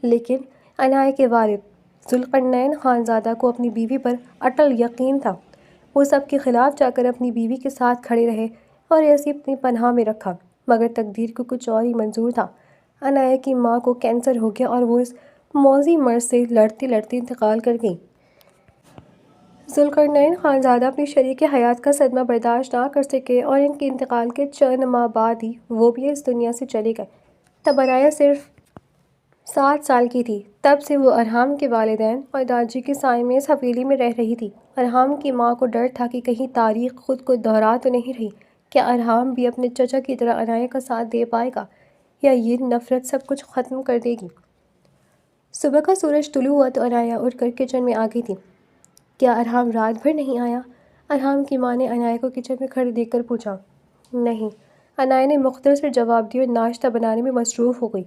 Speaker 1: لیکن عنایا کے والد ذوالقرنین خانزادہ کو اپنی بیوی پر اٹل یقین تھا۔ وہ سب کے خلاف جا کر اپنی بیوی کے ساتھ کھڑے رہے اور اسے اپنی پناہ میں رکھا، مگر تقدیر کو کچھ اور ہی منظور تھا۔ عنایا کی ماں کو کینسر ہو گیا اور وہ اس موذی مرض سے لڑتے لڑتے انتقال کر گئی۔ ذوالقرنین خانزادہ اپنی شریک حیات کا صدمہ برداشت نہ کر سکے اور ان کے انتقال کے چند ماہ بعد ہی وہ بھی اس دنیا سے چلے گئے۔ تب عنایا صرف 7 سال کی تھی۔ تب سے وہ ارحام کے والدین اور داجی کے سائے میں اس حویلی میں رہ رہی تھی۔ ارحام کی ماں کو ڈر تھا کہ کہیں تاریخ خود کو دہرا تو نہیں رہی۔ کیا ارحام بھی اپنے چچا کی طرح عنایا کا ساتھ دے پائے گا یا یہ نفرت سب کچھ ختم کر دے گی؟ صبح کا سورج طلوع ہوا تو عنایا اٹھ کر کچن میں آ گئی تھی۔ کیا ارحام رات بھر نہیں آیا؟ ارحام کی ماں نے عنایا کو کچن میں کھڑے دیکھ کر پوچھا۔ نہیں، عنایا نے مختصر جواب دیا اور ناشتہ بنانے میں مصروف ہو گئی۔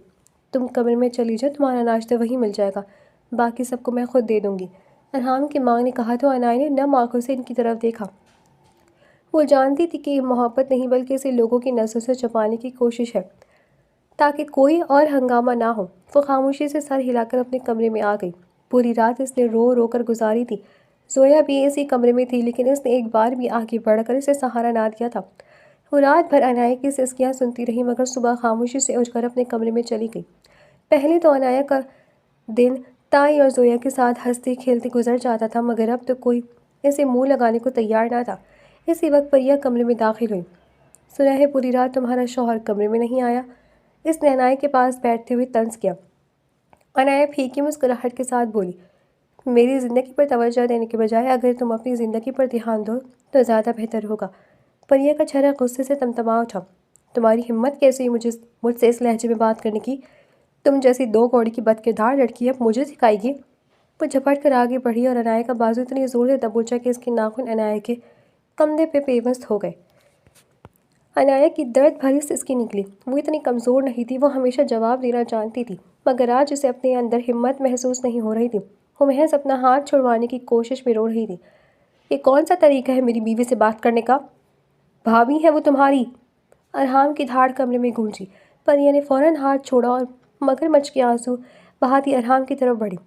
Speaker 1: تم کمرے میں چلی جاؤ، تمہارا ناشتہ وہیں مل جائے گا، باقی سب کو میں خود دے دوں گی، ارحام کی ماں نے کہا تو عنایا نے نم آنکھوں سے ان کی طرف دیکھا۔ وہ جانتی تھی کہ یہ محبت نہیں بلکہ اسے لوگوں کی نظروں سے چھپانے کی کوشش ہے تاکہ کوئی اور ہنگامہ نہ ہو۔ وہ خاموشی سے سر ہلا کر اپنے کمرے میں آ گئی۔ پوری رات اس نے رو رو کر گزاری تھی۔ زویا بھی اسی کمرے میں تھی، لیکن اس نے ایک بار بھی آگے بڑھ کر اسے سہارا نہ دیا تھا۔ وہ رات بھر عنایا کی سسکیاں سنتی رہی، مگر صبح خاموشی سے اٹھ کر اپنے کمرے میں چلی گئی۔ پہلے تو عنایا کا دن تائی اور زویا کے ساتھ ہنستے کھیلتے گزر جاتا تھا، مگر اب تو کوئی اسے منہ لگانے کو تیار نہ تھا۔ اسی وقت پریا کمرے میں داخل ہوئی۔ سنا ہے پوری رات تمہارا شوہر کمرے میں نہیں آیا؟ اس نے عنایا کے پاس بیٹھتے ہوئے طنز کیا۔ عنایا پھیکی مسکراہٹ کے ساتھ بولی، میری زندگی پر توجہ دینے کے بجائے اگر تم اپنی زندگی پر دھیان دو تو زیادہ بہتر ہوگا۔ پریا کا چہرہ غصے سے تمتما اٹھا۔ تمہاری ہمت کیسے ہوئی مجھ سے اس لہجے میں بات کرنے کی؟ تم جیسی 2 کوڑی کی بد کردار لڑکی اب مجھے سکھائے گی؟ وہ جھپٹ کر آگے بڑھی اور عنایا کا بازو اتنی زور سے دبوچا کہ اس کے ناخن عنایا کے کندھے پہ پیوست ہو گئے۔ عنایا کی درد بھری سسکی نکلی۔ وہ اتنی کمزور نہیں تھی، وہ ہمیشہ جواب دینا جانتی تھی، مگر آج اسے اپنے اندر ہمت محسوس نہیں ہو رہی تھی۔ وہ محض اپنا ہاتھ چھڑوانے کی کوشش میں رو رہی تھی۔ یہ کون سا طریقہ ہے میری بیوی سے بات کرنے کا؟ بھابھی ہے وہ تمہاری؟ ارحام کی دھاڑ کمرے میں گونجی۔ پریا نے فوراً ہاتھ چھوڑا اور مگر مچ کے آنسو بہاتی ارحام کی طرف بڑھی۔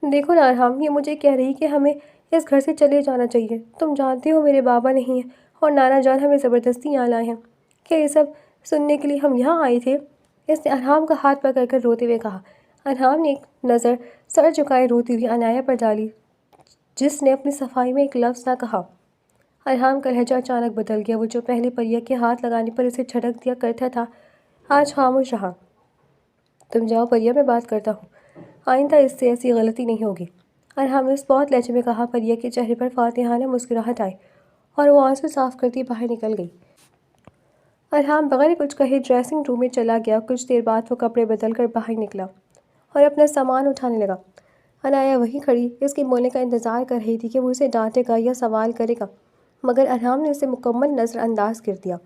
Speaker 1: دیکھو نا ارحام، یہ مجھے کہہ رہی کہ ہمیں اس گھر سے چلے جانا چاہیے۔ تم جانتے ہو میرے بابا نہیں ہیں اور نانا جان ہمیں زبردستی یہاں لائے ہیں۔ کیا یہ سب سننے کے لیے ہم یہاں آئے تھے؟ اس نے ارحام کا ہاتھ پکڑ کر روتے ہوئے کہا۔ ارحام نے ایک نظر سر جھکائے روتی ہوئی عنایا پر ڈالی، جس نے اپنی صفائی میں ایک لفظ نہ کہا۔ ارحام کا لہجہ اچانک بدل گیا۔ وہ جو پہلے پریا کے ہاتھ لگانے پر اسے جھٹک دیا کرتا تھا، آج خاموش رہا۔ تم جاؤ پریا، میں بات کرتا ہوں، آئندہ اس سے ایسی غلطی نہیں ہوگی، ارحام نے اس بہت لہجے میں کہا۔ پریا کے چہرے پر فاتحانہ مسکراہٹ آئی اور وہ آنسو صاف کرتی باہر نکل گئی۔ ارحام بغیر کچھ کہے ڈریسنگ روم میں چلا گیا۔ کچھ دیر بعد وہ کپڑے بدل کر باہر نکلا اور اپنا سامان اٹھانے لگا۔ عنایا وہیں کھڑی اس کے بولنے کا انتظار کر رہی تھی کہ وہ اسے ڈانٹے گا یا سوال کرے گا، مگر ارحام نے اسے مکمل نظر انداز کر دیا۔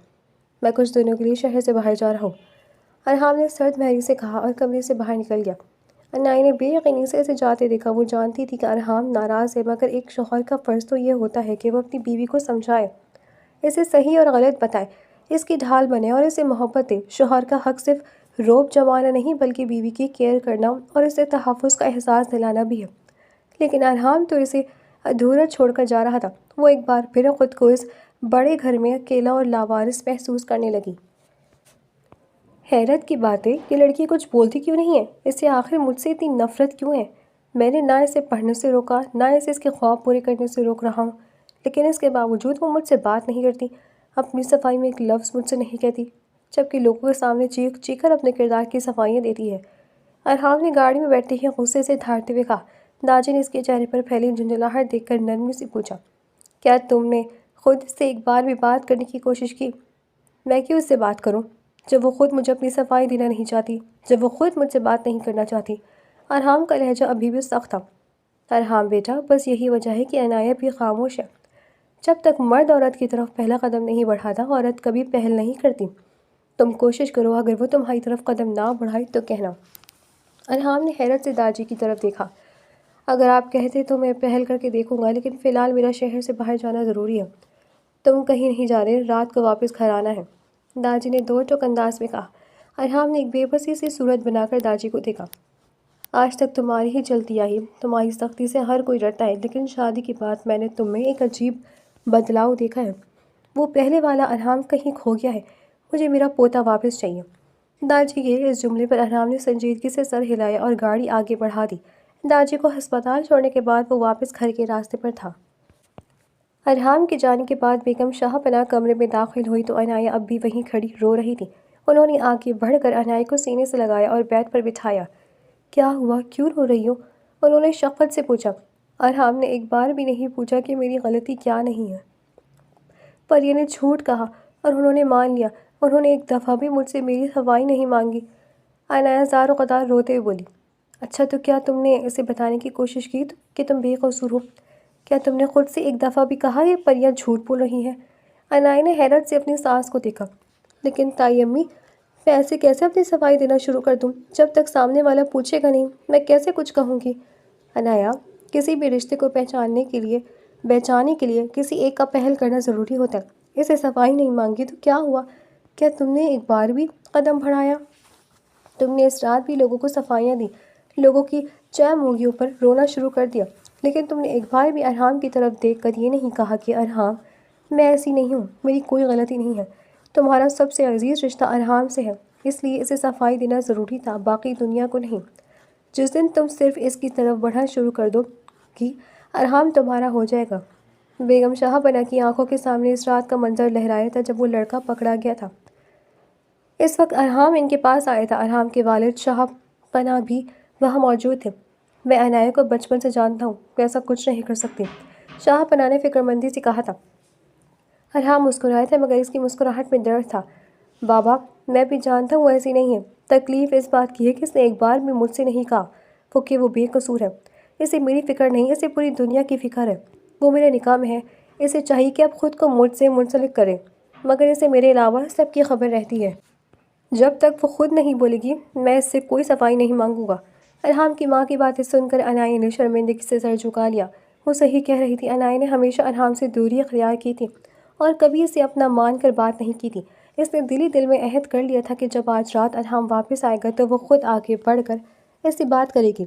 Speaker 1: میں کچھ دنوں کے لیے شہر سے باہر جا رہا ہوں، ارحام نے سرد مہری سے کہا اور کمرے سے باہر نکل گیا۔ عنایا نے بے یقینی سے اسے جاتے دیکھا۔ وہ جانتی تھی کہ ارحام ناراض ہے، مگر ایک شوہر کا فرض تو یہ ہوتا ہے کہ وہ اپنی بیوی کو سمجھائے، اسے صحیح اور غلط بتائے، اس کی ڈھال بنے اور اسے محبت دے۔ شوہر کا حق صرف روب جمانا نہیں بلکہ بیوی کی کیئر کرنا اور اسے تحفظ کا احساس دلانا بھی ہے، لیکن ارحام تو اسے ادھورا چھوڑ کر جا رہا تھا۔ وہ ایک بار پھر خود کو اس بڑے گھر میں اکیلا اور لاوارث محسوس کرنے لگی۔ حیرت کی بات ہے، یہ لڑکی کچھ بولتی کیوں نہیں ہے؟ اسے آخر مجھ سے اتنی نفرت کیوں ہے؟ میں نے نہ اسے پڑھنے سے روکا، نہ اسے اس کے خواب پورے کرنے سے روک رہا ہوں، لیکن اس کے باوجود وہ مجھ سے بات نہیں کرتی، اپنی صفائی میں ایک لفظ مجھ سے نہیں کہتی، جبکہ لوگوں کے سامنے چیخ چیخ کر اپنے کردار کی صفائیاں دیتی ہے۔ ارحام نے گاڑی میں بیٹھتے ہی غصے سے دھاڑتے ہوئے کہا۔ داجی نے اس کے چہرے پر پھیلی جھنجھلاہٹ دیکھ کر نرمی سے پوچھا، کیا تم نے خود سے ایک بار بھی بات کرنے کی کوشش کی؟ میں کیوں اس سے بات کروں؟ جب وہ خود مجھے اپنی صفائی دینا نہیں چاہتی، جب وہ خود مجھ سے بات نہیں کرنا چاہتی۔ ارحام کا لہجہ ابھی بھی سخت تھا۔ ارحام بیٹا، بس یہی وجہ ہے کہ عنایہ بھی خاموش ہے۔ جب تک مرد عورت کی طرف پہلا قدم نہیں بڑھاتا، عورت کبھی پہل نہیں کرتی۔ تم کوشش کرو، اگر وہ تمہاری طرف قدم نہ بڑھائے تو کہنا۔ ارحام نے حیرت سے داجی کی طرف دیکھا۔ اگر آپ کہتے تو میں پہل کر کے دیکھوں گا، لیکن فی الحال میرا شہر سے باہر جانا ضروری ہے۔ تم کہیں نہیں جا رہے، رات کو واپس گھر آنا ہے، داجی نے دو ٹوک انداز میں کہا۔ ارحام نے ایک بے بسی سی صورت بنا کر داجی کو دیکھا۔ آج تک تمہاری ہی چلتی آئی، تمہاری سختی سے ہر کوئی ڈرتا ہے، لیکن شادی کے بعد میں نے تم میں ایک عجیب بدلاؤ دیکھا ہے۔ وہ پہلے والا ارحام کہیں کھو گیا ہے۔ مجھے میرا پوتا واپس چاہیے۔ داجی کے اس جملے پر ارحام نے سنجیدگی سے سر ہلایا اور گاڑی آگے بڑھا دی۔ داجی کو ہسپتال چھوڑنے کے بعد وہ واپس گھر کے راستے پر تھا۔ ارحام کے جانے کے بعد بیگم شاہ پناہ کمرے میں داخل ہوئی تو عنایہ اب بھی وہیں کھڑی رو رہی تھی۔ انہوں نے آگے بڑھ کر عنایہ کو سینے سے لگایا اور بیڈ پر بٹھایا۔ کیا ہوا، کیوں رو رہی ہو؟ انہوں نے شفقت سے پوچھا۔ ارحام نے ایک بار بھی نہیں پوچھا کہ میری غلطی کیا نہیں ہے۔ پریہ نے جھوٹ کہا اور انہوں نے مان لیا۔ انہوں نے ایک دفعہ بھی مجھ سے میری صفائی نہیں مانگی۔ عنایہ زار و قطار روتے ہوئے بولی۔ اچھا، تو کیا تم نے اسے بتانے کی کوشش کی کہ تم بے قصور ہو؟ کیا تم نے خود سے ایک دفعہ بھی کہا کہ پریہ جھوٹ بول رہی ہے؟ عنایہ نے حیرت سے اپنی ساس کو دیکھا۔ لیکن تائی امی، میں ایسے کیسے اپنی صفائی دینا شروع کر دوں؟ جب تک سامنے والا پوچھے گا نہیں، میں کیسے کچھ کہوں گی؟ عنایہ، کسی بھی رشتے کو بہچانے کے لیے کسی ایک کا پہل کرنا ضروری ہوتا ہے۔ اسے صفائی نہیں مانگی تو کیا ہوا؟ کیا تم نے ایک بار بھی قدم بڑھایا؟ تم نے اس رات بھی لوگوں کو صفائیاں دیں، لوگوں کی چہ موگیوں پر رونا شروع کر دیا، لیکن تم نے ایک بار بھی ارحام کی طرف دیکھ کر یہ نہیں کہا کہ ارحام، میں ایسی نہیں ہوں، میری کوئی غلطی نہیں ہے۔ تمہارا سب سے عزیز رشتہ ارحام سے ہے، اس لیے اسے صفائی دینا ضروری تھا، باقی دنیا کو نہیں۔ جس دن تم صرف اس کی طرف بڑھنا شروع کر دو گی، ارحام تمہارا ہو جائے گا۔ بیگم شاہ پناہ کی آنکھوں کے سامنے اس رات کا منظر لہرایا تھا جب وہ لڑکا پکڑا گیا تھا۔ اس وقت ارحام ان کے پاس آیا تھا۔ ارحام کے والد شاہ پناہ بھی وہاں موجود تھے۔ میں عنایہ کو بچپن سے جانتا ہوں، وہ ایسا کچھ نہیں کر سکتی، شاہ پناہ نے فکرمندی سے کہا تھا۔ ارحام مسکرائے تھے مگر اس کی مسکراہٹ میں درد تھا۔ بابا، میں بھی جانتا ہوں وہ ایسی نہیں ہے۔ تکلیف اس بات کی ہے کہ اس نے ایک بار بھی مجھ سے نہیں کہا کہ وہ بے قصور ہے۔ اسے میری فکر نہیں، اسے پوری دنیا کی فکر ہے۔ وہ میرے نکاح میں ہے، اسے چاہیے کہ اب خود کو مجھ سے منسلک کرے، مگر اسے میرے علاوہ سب کی خبر رہتی ہے۔ جب تک وہ خود نہیں بولے گی، میں اس سے کوئی صفائی نہیں مانگوں گا۔ ارحام کی ماں کی باتیں سن کر عنایہ نے شرمندگی سے سر جھکا لیا۔ وہ صحیح کہہ رہی تھی، عنایہ نے ہمیشہ ارحام سے دوری اختیار کی تھی اور کبھی اسے اپنا مان کر بات نہیں کی تھی۔ اس نے دل میں عہد کر لیا تھا کہ جب آج رات ارحام واپس آئے گا تو وہ خود آگے بڑھ کر اس سے بات کرے گی۔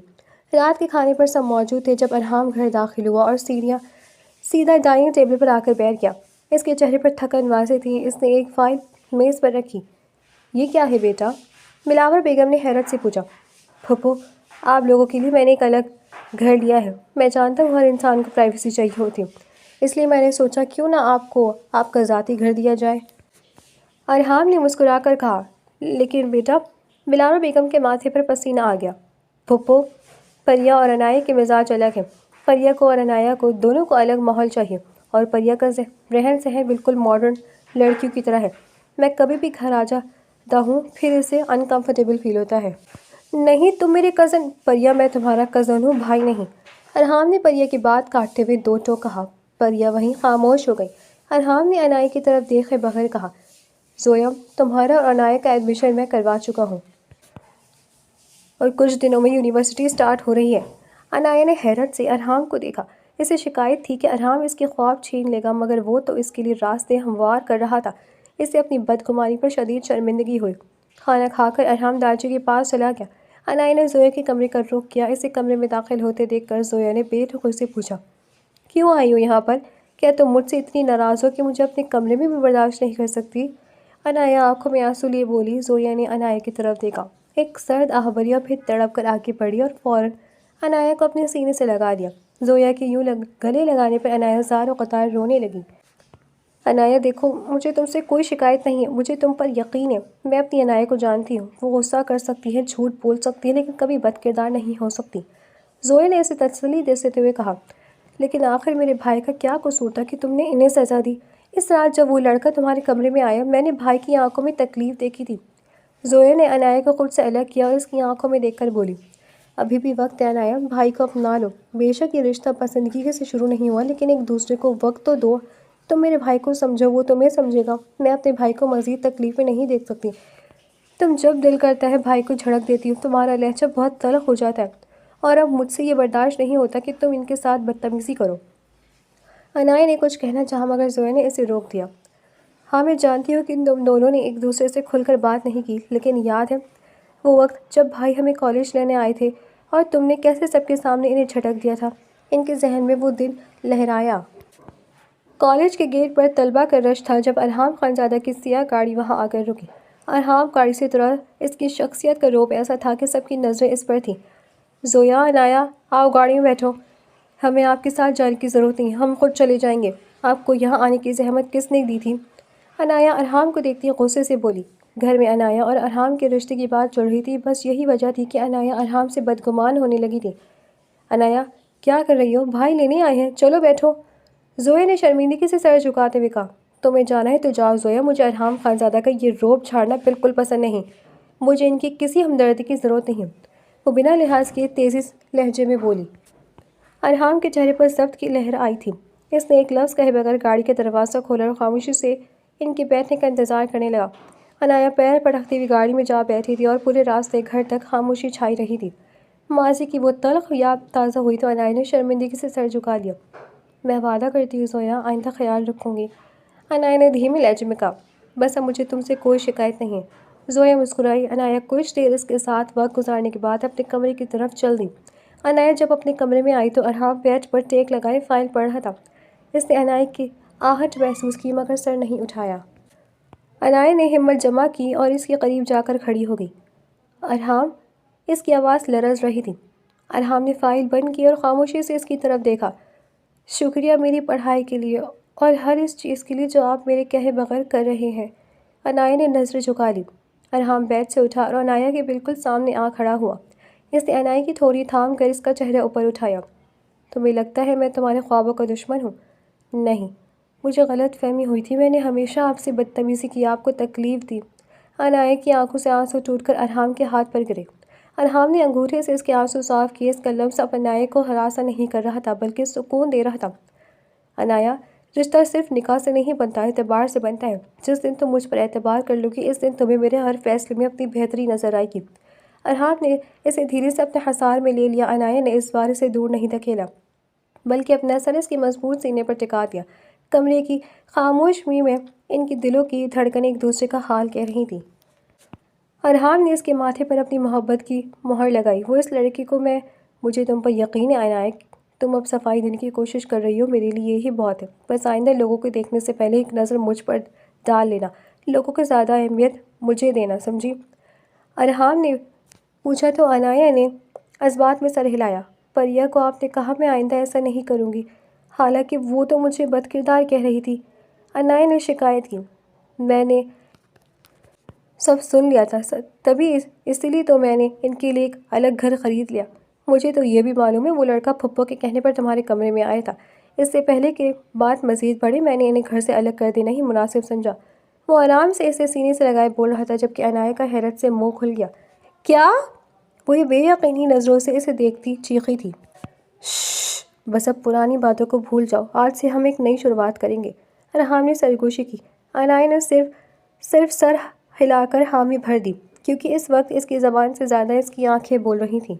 Speaker 1: رات کے کھانے پر سب موجود تھے جب ارحام گھر داخل ہوا اور سیدھا ڈائننگ ٹیبل پر آ کر بیٹھ گیا۔ اس کے چہرے پر تھکن واضح تھی۔ اس نے ایک فائل میز پر رکھی۔ یہ کیا ہے بیٹا؟ ملاور بیگم نے حیرت سے پوچھا۔ پھپھو، آپ لوگوں کے لیے میں نے ایک الگ گھر لیا ہے۔ میں جانتا ہوں ہر انسان کو پرائیویسی چاہیے ہوتی ہے، اس لیے میں نے سوچا کیوں نہ آپ کو آپ کا ذاتی گھر دیا جائے۔ ارحام نے مسکرا کر کہا، لیکن بیٹا، ملاور بیگم کے ماتھے پر پسینہ آ گیا۔ پھپھو، پریہ اور عنایہ کے مزاج الگ ہیں۔ پریہ کو اور عنایہ کو دونوں کو الگ ماحول چاہیے، اور پریہ کا رہن سہن بالکل ماڈرن لڑکیوں کی طرح ہے۔ میں کبھی بھی گھر آ جاتا ہوں پھر اسے انکمفرٹیبل فیل ہوتا ہے۔ نہیں، تم میرے کزن۔ پریہ، میں تمہارا کزن ہوں، بھائی نہیں۔ ارحام نے پریہ کی بات کاٹتے ہوئے دو ٹوک کہا۔ پریہ وہیں خاموش ہو گئی۔ ارحام نے عنایہ کی طرف دیکھے بغیر کہا، زویا، تمہارا اور عنایہ کا ایڈمیشن میں کروا چکا ہوں اور کچھ دنوں میں یونیورسٹی سٹارٹ ہو رہی ہے۔ عنایہ نے حیرت سے ارحام کو دیکھا۔ اسے شکایت تھی کہ ارحام اس کے خواب چھین لے گا، مگر وہ تو اس کے لیے راستے ہموار کر رہا تھا۔ اسے اپنی بدگمانی پر شدید شرمندگی ہوئی۔ کھانا کھا کر ارحام داجی کے پاس چلا گیا۔ عنایہ نے زویا کے کمرے کا رخ کیا۔ اسے کمرے میں داخل ہوتے دیکھ کر زویا نے بے رحمی سے پوچھا، کیوں آئی ہو یہاں پر؟ کیا تم مجھ سے اتنی ناراض ہو کہ مجھے اپنے کمرے میں بھی برداشت نہیں کر سکتی؟ عنایہ آنکھوں میں آنسو لیے بولی۔ زویا نے عنایہ کی طرف دیکھا، ایک سرد آہ بھری، اور پھر تڑپ کر آگے بڑھی اور فوراً عنایہ کو اپنے سینے سے لگا دیا۔ زویا کے یوں گلے لگانے پر عنایہ زار و قطار رونے لگی۔ عنایہ، دیکھو، مجھے تم سے کوئی شکایت نہیں ہے، مجھے تم پر یقین ہے۔ میں اپنی عنایہ کو جانتی ہوں، وہ غصہ کر سکتی ہے، جھوٹ بول سکتی ہے، لیکن کبھی بد کردار نہیں ہو سکتی۔ زویا نے اسے تسلی دیتے ہوئے کہا، لیکن آخر میرے بھائی کا کیا قصور تھا کہ تم نے انہیں سزا دی؟ اس رات جب وہ لڑکا تمہارے کمرے میں آیا میں نے بھائی کی آنکھوں میں تکلیف دیکھی تھی۔ زویا نے عنایہ کو خود سے الگ کیا اور اس کی آنکھوں میں دیکھ کر بولی، ابھی بھی وقت ہے عنایہ، بھائی کو اپنا لو۔ بے شک یہ رشتہ پسندیدگی سے شروع نہیں ہوا، لیکن ایک دوسرے کو وقت تو دو۔ تم میرے بھائی کو سمجھو، وہ تمہیں سمجھے گا۔ میں اپنے بھائی کو مزید تکلیفیں نہیں دیکھ سکتی۔ تم جب دل کرتا ہے بھائی کو جھڑک دیتی ہو، تمہارا لہجہ بہت تلخ ہو جاتا ہے، اور اب مجھ سے یہ برداشت نہیں ہوتا کہ تم ان کے ساتھ بدتمیزی کرو۔ عنایہ نے کچھ کہنا چاہا مگر زویا نے اسے روک دیا۔ ہاں میں جانتی ہوں کہ تم دونوں نے ایک دوسرے سے کھل کر بات نہیں کی، لیکن یاد ہے وہ وقت جب بھائی ہمیں کالج لینے آئے تھے اور تم نے کیسے سب کے سامنے انہیں جھٹک دیا تھا؟ ان کے ذہن میں وہ دن لہرایا۔ کالج کے گیٹ پر طلباء کا رش تھا جب ارحام خانزادہ کی سیاہ گاڑی وہاں آ کر رکی۔ ارحام گاڑی سے اترا، اس کی شخصیت کا رعب ایسا تھا کہ سب کی نظریں اس پر تھیں۔ زویا، عنایہ، آؤ گاڑی میں بیٹھو، ہمیں آپ کے ساتھ جانے کی ضرورت نہیں، ہم خود چلے جائیں گے۔ آپ کو یہاں آنے کی زحمت کس نے دی تھی؟ عنایہ ارحام کو دیکھتی غصے سے بولی۔ گھر میں عنایہ اور ارحام کے رشتے کی بات چل رہی تھی، بس یہی وجہ تھی کہ عنایہ ارحام سے بدگمان ہونے لگی تھی۔ عنایہ، کیا کر رہی ہو؟ بھائی لینے آئے ہیں، چلو بیٹھو۔ زویا نے شرمندگی سے سر جھکاتے ہوئے کہا، تمہیں جانا ہے تو جاؤ زویا، مجھے ارحام خانزادہ کا یہ روب جھاڑنا بالکل پسند نہیں، مجھے ان کی کسی ہمدردی کی ضرورت نہیں۔ وہ بنا لحاظ کیے تیزی لہجے میں بولی۔ ارحام کے چہرے پر ضبط کی لہر آئی تھی۔ اس نے ایک لفظ کہے بغیر گاڑی کا دروازہ کھولا اور خاموشی سے ان کے بیٹھنے کا انتظار کرنے لگا۔ عنایہ پیر پٹکتی ہوئی گاڑی میں جا بیٹھی تھی اور پورے راستے گھر تک خاموشی چھائی رہی تھی۔ ماضی کی وہ تلخ یاد تازہ ہوئی تو عنایہ نے شرمندگی سے سر جھکا لیا۔ میں وعدہ کرتی ہوں زویا، آئندہ خیال رکھوں گی، عنایہ نے دھیمے لہجے میں کہا۔ بس اب مجھے تم سے کوئی شکایت نہیں ہے۔ زویا مسکرائی۔ عنایہ کچھ دیر اس کے ساتھ وقت گزارنے کے بعد اپنے کمرے کی طرف چل دی۔ عنایہ جب اپنے کمرے میں آئی تو ارحام بیڈ پر ٹیک لگائے فائل پڑھ رہا تھا۔ اس نے عنایہ کی آہٹ محسوس کی مگر سر نہیں اٹھایا۔ عنایہ نے ہمت جمع کی اور اس کے قریب جا کر کھڑی ہو گئی۔ ارحام، اس کی آواز لرز رہی تھی۔ ارحام نے فائل بند کی اور خاموشی سے اس کی طرف دیکھا۔ شکریہ میری پڑھائی کے لیے اور ہر اس چیز کے لیے جو آپ میرے کہے بغیر کر رہے ہیں۔ عنایہ نے نظریں جھکا لی۔ ارحام بیڈ سے اٹھا اور عنایہ کے بالکل سامنے آ کھڑا ہوا۔ اس نے عنایہ کی تھوڑی تھام کر اس کا چہرہ اوپر اٹھایا۔ تمہیں لگتا ہے میں تمہارے خوابوں کا دشمن ہوں؟ نہیں، مجھے غلط فہمی ہوئی تھی، میں نے ہمیشہ آپ سے بدتمیزی کی، آپ کو تکلیف دی۔ عنایہ کی آنکھوں سے آنسو ٹوٹ کر ارحام کے ہاتھ پر گرے۔ ارحام نے انگوٹھے سے اس کے آنسو صاف کیے۔ اس کا لفظ اب عنایہ کو ہراساں نہیں کر رہا تھا بلکہ سکون دے رہا تھا۔ عنایہ، رشتہ صرف نکاح سے نہیں بنتا، اعتبار سے بنتا ہے۔ جس دن تم مجھ پر اعتبار کر لو گی، اس دن تمہیں میرے ہر فیصلے میں اپنی بہتری نظر آئے گی۔ ارحام نے اسے دھیرے سے اپنے حصار میں لے لیا۔ عنایہ نے اس بار اسے دور نہیں دھکیلا بلکہ اپنا سر اس کے مضبوط سینے پر ٹکا دیا۔ کمرے کی خاموشی میں ان کی دلوں کی دھڑکنیں ایک دوسرے کا حال کہہ رہی تھیں۔ ارحام نے اس کے ماتھے پر اپنی محبت کی مہر لگائی۔ وہ اس لڑکی کو مجھے تم پر یقین ہے عنایہ، تم اب صفائی دینے کی کوشش کر رہی ہو، میرے لیے یہی بہت ہے۔ بس آئندہ لوگوں کو دیکھنے سے پہلے ایک نظر مجھ پر ڈال لینا، لوگوں کو زیادہ اہمیت مجھے دینا، سمجھی؟ ارحام نے پوچھا تو عنایہ نے اس بات میں سر ہلایا۔ پریہ کو آپ نے کہا میں آئندہ ایسا نہیں کروں گی، حالانکہ وہ تو مجھے بد کردار کہہ رہی تھی، عنایہ نے شکایت کی۔ میں نے سب سن لیا تھا، تبھی اسی لیے تو میں نے ان کے لیے ایک الگ گھر خرید لیا۔ مجھے تو یہ بھی معلوم ہے وہ لڑکا پھپھو کے کہنے پر تمہارے کمرے میں آیا تھا۔ اس سے پہلے کہ بات مزید بڑھے میں نے انہیں گھر سے الگ کر دینا ہی مناسب سمجھا۔ وہ آرام سے اسے سینے سے لگائے بول رہا تھا جبکہ عنایہ کا حیرت سے منہ کھل گیا۔ کیا؟ وہ بے یقینی نظروں سے اسے دیکھتی چیخی تھی۔ شش، بس اب پرانی باتوں کو بھول جاؤ، آج سے ہم ایک نئی شروعات کریں گے۔ ارحام نے سرگوشی کی۔ عنایہ نے صرف سر ہلا کر حامی بھر دی، کیونکہ اس وقت اس کی زبان سے زیادہ اس کی آنکھیں بول رہی تھیں۔